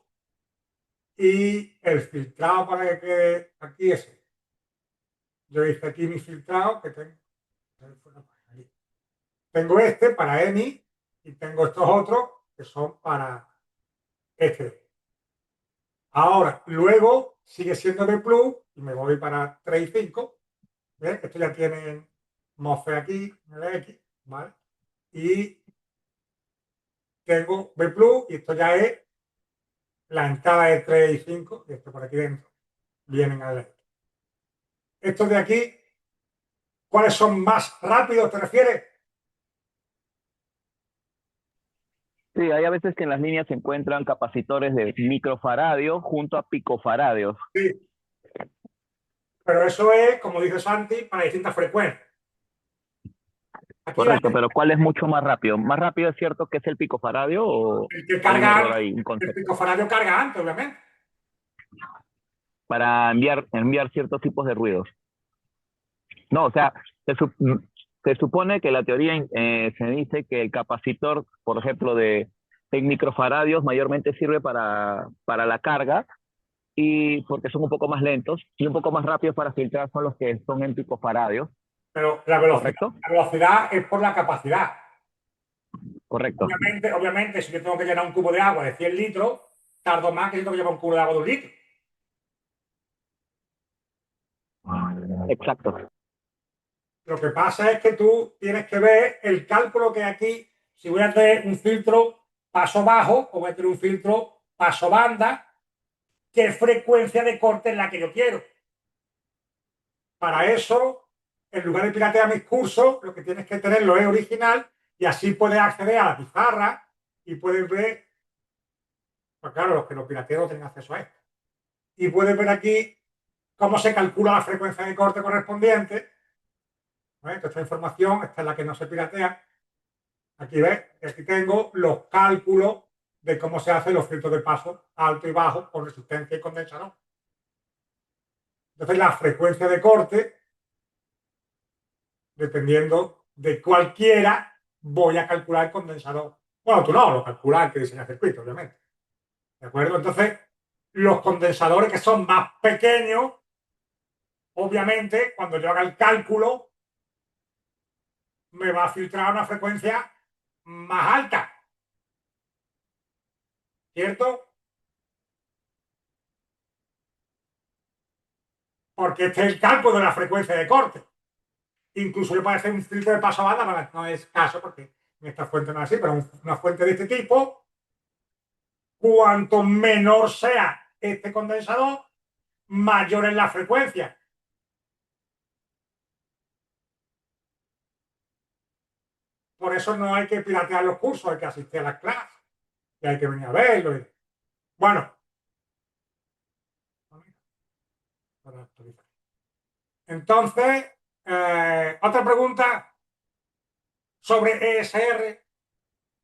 y el filtrado para que quede aquí es este. Yo hice aquí mi filtrado que tengo. Tengo este para EMI y tengo estos otros que son para este. Ahora, luego sigue siendo B Plus y me voy para 3 y 5. ¿Ves? Esto ya tiene MOSFET aquí, en el X, ¿vale? Y tengo B Plus y esto ya es la entrada de 3 y 5 y esto por aquí dentro. Vienen al LED. Estos de aquí, ¿cuáles son más rápidos, te refieres? Sí, hay a veces que en las líneas se encuentran capacitores de microfaradio junto a picofaradios. Sí, pero eso es, como dice Santi, para distintas frecuencias. Aquí Correcto, pero ¿cuál es mucho más rápido? ¿Más rápido es cierto que es el picofaradio o el que hay un error carga, ahí, un el concepto? picofaradio carga antes, obviamente. Para enviar ciertos tipos de ruidos. No, o sea, se supone que la teoría se dice que el capacitor, por ejemplo, de microfaradios mayormente sirve para la carga y porque son un poco más lentos y un poco más rápidos para filtrar son los que son en picofaradios, Pero ¿correcto? la velocidad es por la capacidad. Correcto. Obviamente, si yo tengo que llenar un cubo de agua de 100 litros, tardo más que si tengo que llevar un cubo de agua de 1 litro. Exacto. Lo que pasa es que tú tienes que ver el cálculo que aquí, si voy a hacer un filtro paso bajo o voy a tener un filtro paso banda, qué frecuencia de corte es la que yo quiero. Para eso, en lugar de piratear mis cursos, lo que tienes que tenerlo es original y así puedes acceder a la pizarra y puedes ver, pues claro, los que lo piratean no tienen acceso a esto. Y puedes ver aquí cómo se calcula la frecuencia de corte correspondiente. ¿Ves? Esta información, esta es la que no se piratea. Aquí ves, aquí tengo los cálculos de cómo se hacen los filtros de paso alto y bajo con resistencia y condensador. Entonces, la frecuencia de corte, dependiendo de cualquiera, voy a calcular el condensador. Bueno, tú no, lo calculas el que diseña el circuito, obviamente. ¿De acuerdo? Entonces, los condensadores que son más pequeños, obviamente, cuando yo haga el cálculo, me va a filtrar a una frecuencia más alta. ¿Cierto? Porque este es el cálculo de la frecuencia de corte. Incluso yo puedo hacer un filtro de paso a banda, no es caso porque en esta fuente no es así, pero una fuente de este tipo, cuanto menor sea este condensador, mayor es la frecuencia. Por eso no hay que piratear los cursos, hay que asistir a las clases y hay que venir a verlo. Bueno, entonces, otra pregunta sobre ESR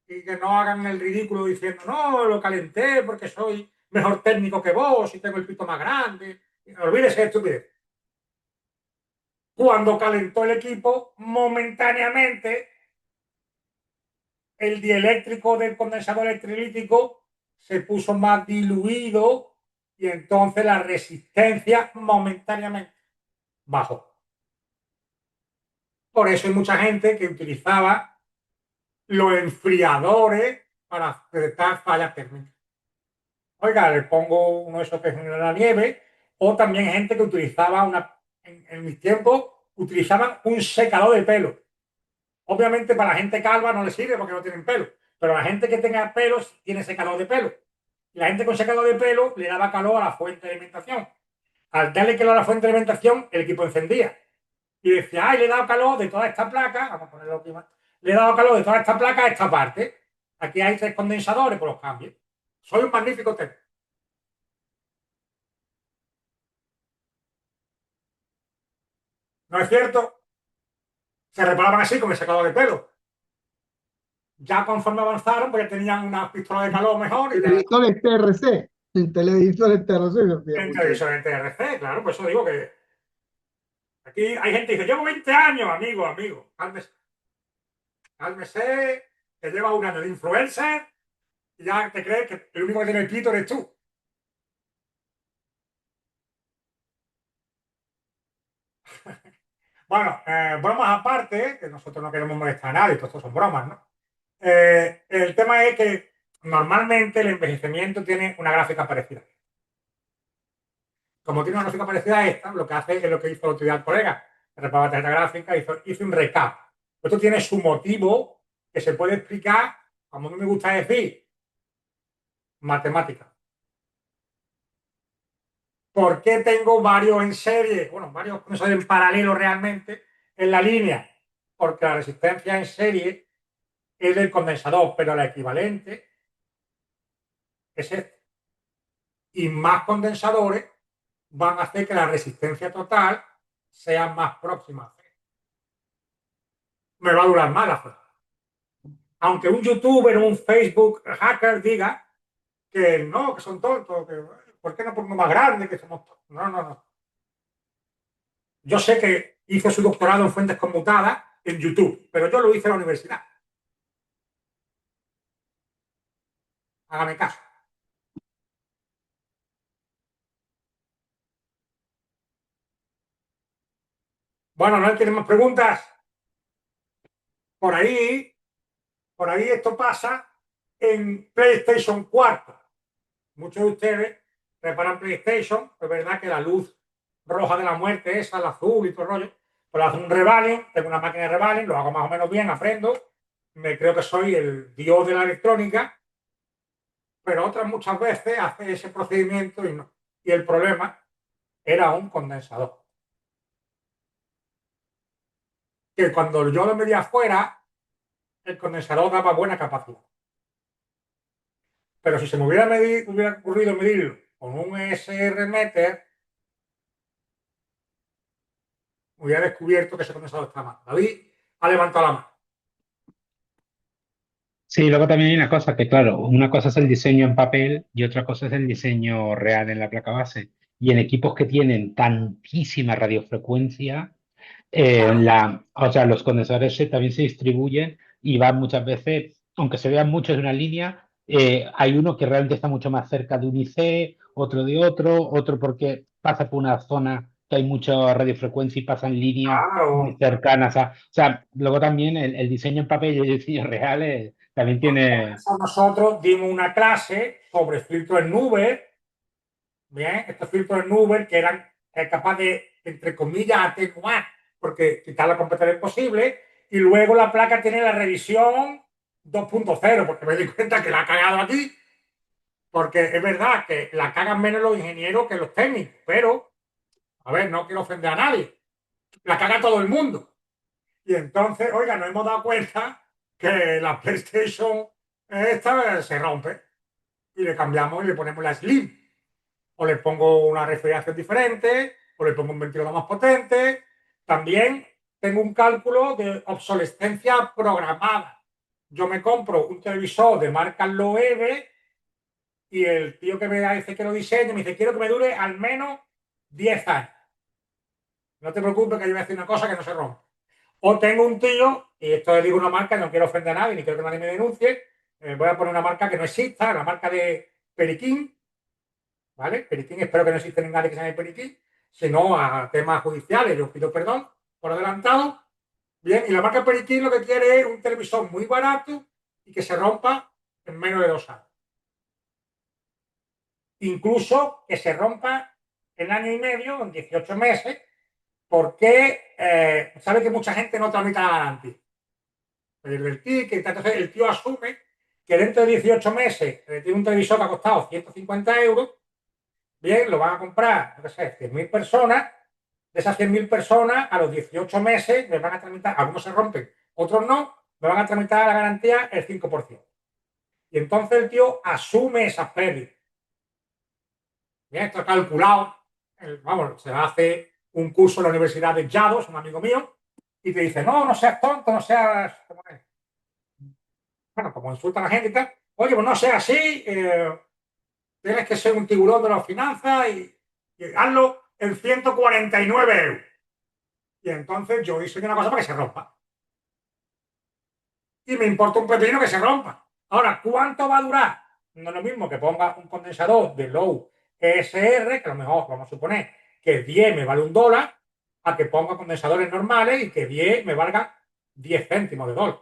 y que no hagan el ridículo diciendo, no, lo calenté porque soy mejor técnico que vos y tengo el pito más grande. Olvídese de estupidez. Cuando calentó el equipo, momentáneamente el dieléctrico del condensador electrolítico se puso más diluido y entonces la resistencia momentáneamente bajó. Por eso hay mucha gente que utilizaba los enfriadores para detectar fallas térmicas. Oiga, le pongo uno de esos que genera la nieve, o también gente que utilizaba en mis tiempos, utilizaban un secador de pelo. Obviamente para la gente calva no le sirve porque no tienen pelo, pero la gente que tenga pelos tiene secador de pelo. Y la gente con secador de pelo le daba calor a la fuente de alimentación. Al darle calor a la fuente de alimentación, el equipo encendía. Y decía, ay, le he dado calor de toda esta placa, vamos a ponerlo aquí más, le he dado calor de toda esta placa a esta parte. Aquí hay 3 condensadores, pues los cambio. Soy un magnífico técnico. ¿No es cierto? Se reparaban así con el secador de pelo. Ya conforme avanzaron, pues ya tenían una pistola de calor mejor. Y Televisores TRC. En televisores TRC se hacía en mucho. televisor en TRC, claro, por eso digo que aquí hay gente que dice, llevo 20 años, amigo, cálmese. Cálmese, que lleva un año de influencer y ya te crees que el único que tiene el pito eres tú. Bueno, bromas aparte, que nosotros no queremos molestar a nadie, todo esto son bromas, ¿no? El tema es que normalmente el envejecimiento tiene una gráfica parecida. Como tiene una gráfica parecida a esta, lo que hace es lo que hizo el otro día el colega, que reparaba tarjeta gráfica, hizo un recap. Esto tiene su motivo que se puede explicar, como a mí me gusta decir, matemática. ¿Por qué tengo varios en serie? Bueno, varios no son en paralelo realmente en la línea. Porque la resistencia en serie es del condensador, pero la equivalente es este. Y más condensadores van a hacer que la resistencia total sea más próxima. Me va a durar más la fuerza. Aunque un youtuber o un Facebook hacker diga que no, que son tontos, que ¿por qué no por uno más grande? Que somos tontos. No. Yo sé que hizo su doctorado en fuentes conmutadas en YouTube, pero yo lo hice en la universidad. Hágame caso. Bueno, ¿no tienen más preguntas? Por ahí esto pasa en PlayStation 4. Muchos de ustedes reparan PlayStation, es verdad que la luz roja de la muerte, esa, el azul y todo el rollo, pues hago un reballing, tengo una máquina de reballing, lo hago más o menos bien, aprendo, me creo que soy el dios de la electrónica, pero otras muchas veces hace ese procedimiento y no. Y el problema era un condensador. Que cuando yo lo medía afuera, el condensador daba buena capacidad. Pero si se me hubiera ocurrido medirlo con un SR meter, hubiera descubierto que ese condensador está mal. David ha levantado la mano. Sí, luego también hay una cosa que, claro, una cosa es el diseño en papel y otra cosa es el diseño real en la placa base. Y en equipos que tienen tantísima radiofrecuencia, o sea, los condensadores también se distribuyen y van muchas veces, aunque se vean muchos de una línea, hay uno que realmente está mucho más cerca de un IC, otro de otro porque pasa por una zona que hay mucha radiofrecuencia y pasan líneas muy Claro. cercanas o sea, luego también el diseño en papel y el diseño real también tiene. Nosotros dimos una clase sobre filtros en nube, bien, estos filtros en nube que eran capaces de, entre comillas, atenuar, porque quitar la competencia es imposible, y luego la placa tiene la revisión 2.0, porque me di cuenta que la ha cagado aquí, porque es verdad que la cagan menos los ingenieros que los técnicos, pero, a ver, no quiero ofender a nadie, la caga todo el mundo. Y entonces, oiga, nos hemos dado cuenta que la PlayStation esta se rompe y le cambiamos y le ponemos la Slim. O le pongo una refrigeración diferente, o le pongo un ventilador más potente. También tengo un cálculo de obsolescencia programada. Yo me compro un televisor de marca Loewe y el tío que me dice que lo diseñe me dice, quiero que me dure al menos 10 años. No te preocupes que yo voy a decir una cosa que no se rompe. O tengo un tío, y esto digo una marca, no quiero ofender a nadie, ni quiero que nadie me denuncie, voy a poner una marca que no exista, la marca de Periquín, ¿vale? Periquín, espero que no exista nadie que se llame Periquín, sino a temas judiciales, yo pido perdón por adelantado. Bien, y la marca Periquín lo que quiere es un televisor muy barato y que se rompa en menos de 2 años. Incluso que se rompa en año y medio, en 18 meses, porque sabe que mucha gente no tramita la garantía. El ticket, entonces el tío asume que dentro de 18 meses tiene un televisor que ha costado 150 euros, bien, lo van a comprar, no sé, 100.000 personas, de esas 100.000 personas a los 18 meses me van a tramitar, algunos se rompen, otros no, me van a tramitar la garantía el 5%. Y entonces el tío asume esas pérdidas. Bien, esto es calculado, vamos, se hace un curso en la Universidad de Yados, un amigo mío, y te dice, no, no seas tonto, no seas, bueno, como insulta a la gente y tal, oye, pues no seas así, tienes que ser un tiburón de las finanzas y hazlo en 149 euros. Y entonces yo hice una cosa para que se rompa. Y me importa un pepino que se rompa. Ahora, ¿cuánto va a durar? No es lo mismo que ponga un condensador de low ESR, que a lo mejor vamos a suponer que 10 me vale $1, a que ponga condensadores normales y que 10 me valga 10 céntimos de dólar.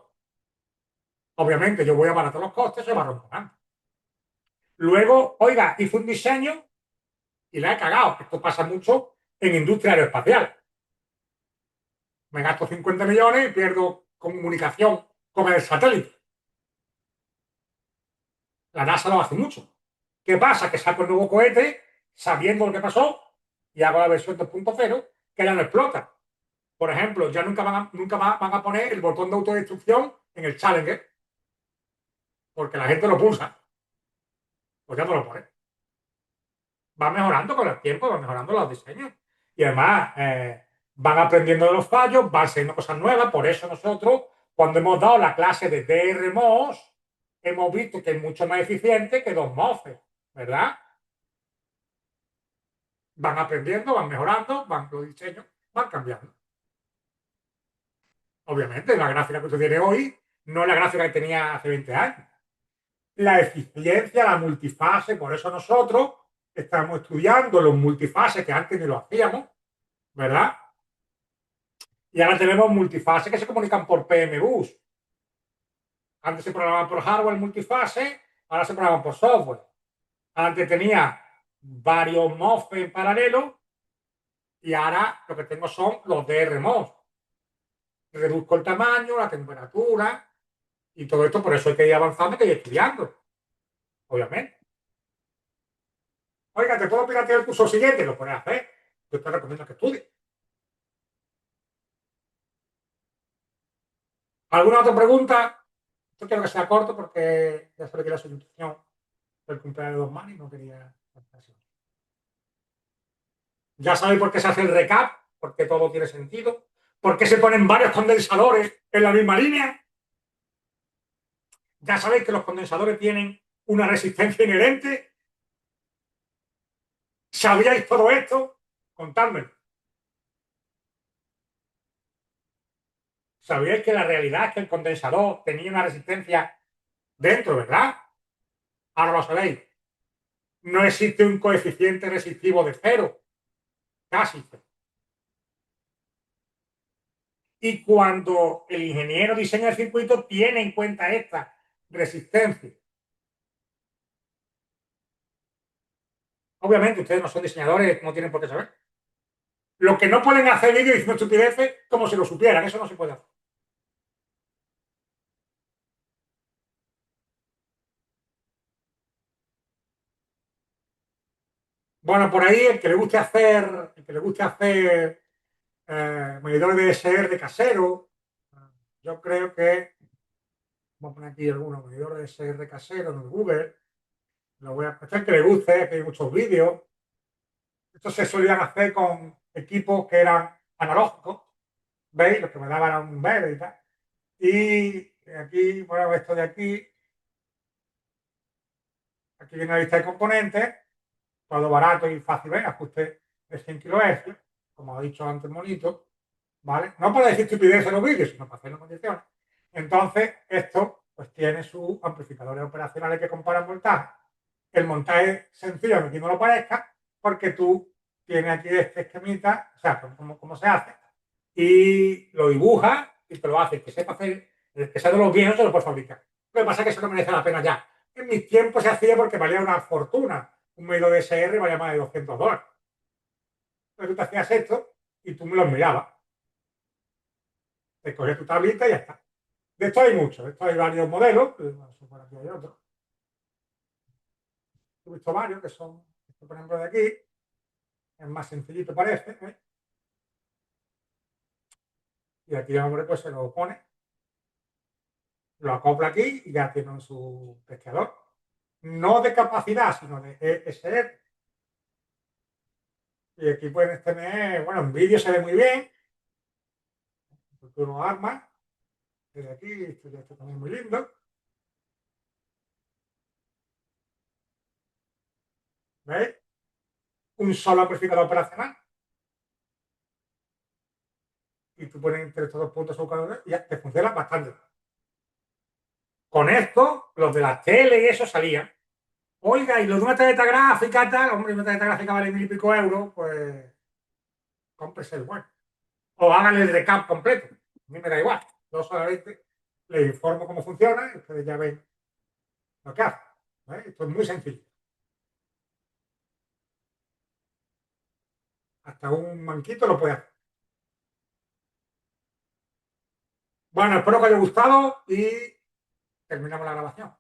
Obviamente yo voy a abaratar los costes, se va a romper. Luego, oiga, hice un diseño y la he cagado. Esto pasa mucho en industria aeroespacial. Me gasto 50 millones y pierdo comunicación con el satélite. La NASA lo hace mucho. ¿Qué pasa? Que saco el nuevo cohete sabiendo lo que pasó y hago la versión 2.0 que ya no explota. Por ejemplo, ya nunca más van a poner el botón de autodestrucción en el Challenger porque la gente lo pulsa. Pues ya no lo pone. Va mejorando con el tiempo, va mejorando los diseños. Y además van aprendiendo de los fallos, van siendo cosas nuevas. Por eso nosotros, cuando hemos dado la clase de DRMOS, hemos visto que es mucho más eficiente que dos MOSFET, ¿verdad? Van aprendiendo, van mejorando, los diseños van cambiando. Obviamente, la gráfica que usted tiene hoy no es la gráfica que tenía hace 20 años. La eficiencia, la multifase, por eso nosotros estamos estudiando los multifases que antes ni lo hacíamos, ¿verdad? Y ahora tenemos multifases que se comunican por PMBus. Antes se programaban por hardware multifase, ahora se programan por software. Antes tenía varios MOSFET en paralelo y ahora lo que tengo son los DRMOS. Reduzco el tamaño, la temperatura y todo esto, por eso hay que ir avanzando y que ir estudiando, obviamente. Oiga, ¿te puedo piratear el curso siguiente? Lo puedes hacer. Yo te recomiendo que estudies. ¿Alguna otra pregunta? Yo quiero que sea corto porque ya sabe que la sustitución del cumpleaños de Don Mani no quería. Ya sabéis por qué se hace el recap, porque todo tiene sentido. ¿Por qué se ponen varios condensadores en la misma línea? Ya sabéis que los condensadores tienen una resistencia inherente. ¿Sabíais todo esto? Contádmelo. ¿Sabíais que la realidad es que el condensador tenía una resistencia dentro, verdad? Ahora lo sabéis. No existe un coeficiente resistivo de 0, casi. Y cuando el ingeniero diseña el circuito, tiene en cuenta esta resistencia. Obviamente, ustedes no son diseñadores, no tienen por qué saber. Lo que no pueden hacer ellos diciendo estupideces como si lo supieran, eso no se puede hacer. Bueno, por ahí el que le guste hacer medidores de SR casero, yo creo que, vamos a poner aquí algunos medidores de SR casero en el Google, lo voy a hacer que le guste, que hay muchos vídeos. Esto se solían hacer con equipos que eran analógicos, ¿veis? Los que me daban un verde y tal. Y aquí, bueno, esto de aquí viene la lista de componentes, todo barato y fácil, ¿ves? Ajuste de 100 kHz, como ha dicho antes Monito. ¿vale? No para decir estupideces en los vídeos, sino para hacerlo en condiciones. Entonces, esto pues tiene sus amplificadores operacionales que comparan voltaje. El montaje es sencillo, aunque no lo parezca, porque tú tienes aquí este esquemita, o sea, cómo se hace, y lo dibujas y te lo haces. Que sepa hacer, el que sea de los viejos se lo puede fabricar. Lo que pasa es que eso no merece la pena ya. En mis tiempos se hacía porque valía una fortuna. Un medio DSR valía más de $200. Entonces tú te hacías esto y tú me lo mirabas. Te cogías tu tablita y ya está. De esto hay muchos, de esto hay varios modelos, por aquí hay otros. He visto varios que son, este, por ejemplo, de aquí, es más sencillito parece, ¿eh? Y aquí el hombre pues se lo pone, lo acopla aquí y ya tiene su pescador. No de capacidad, sino de ESR. Y aquí puedes tener, bueno, en vídeo se ve muy bien. Tú lo armas, desde aquí, esto también es muy lindo. ¿Veis? Un solo amplificador operacional. Y tú pones entre estos dos puntos y ya te funciona bastante. Con esto, los de la tele y eso salían. Oiga, y lo de una tarjeta gráfica, tal, hombre, una tarjeta gráfica vale 1000 y pico euros, pues cómprese el bueno. O háganle el recap completo. A mí me da igual. Yo solamente les informo cómo funciona y ustedes ya ven lo que hacen. ¿Ves? Esto es muy sencillo. Hasta un manquito lo puede hacer. Bueno, espero que os haya gustado y terminamos la grabación.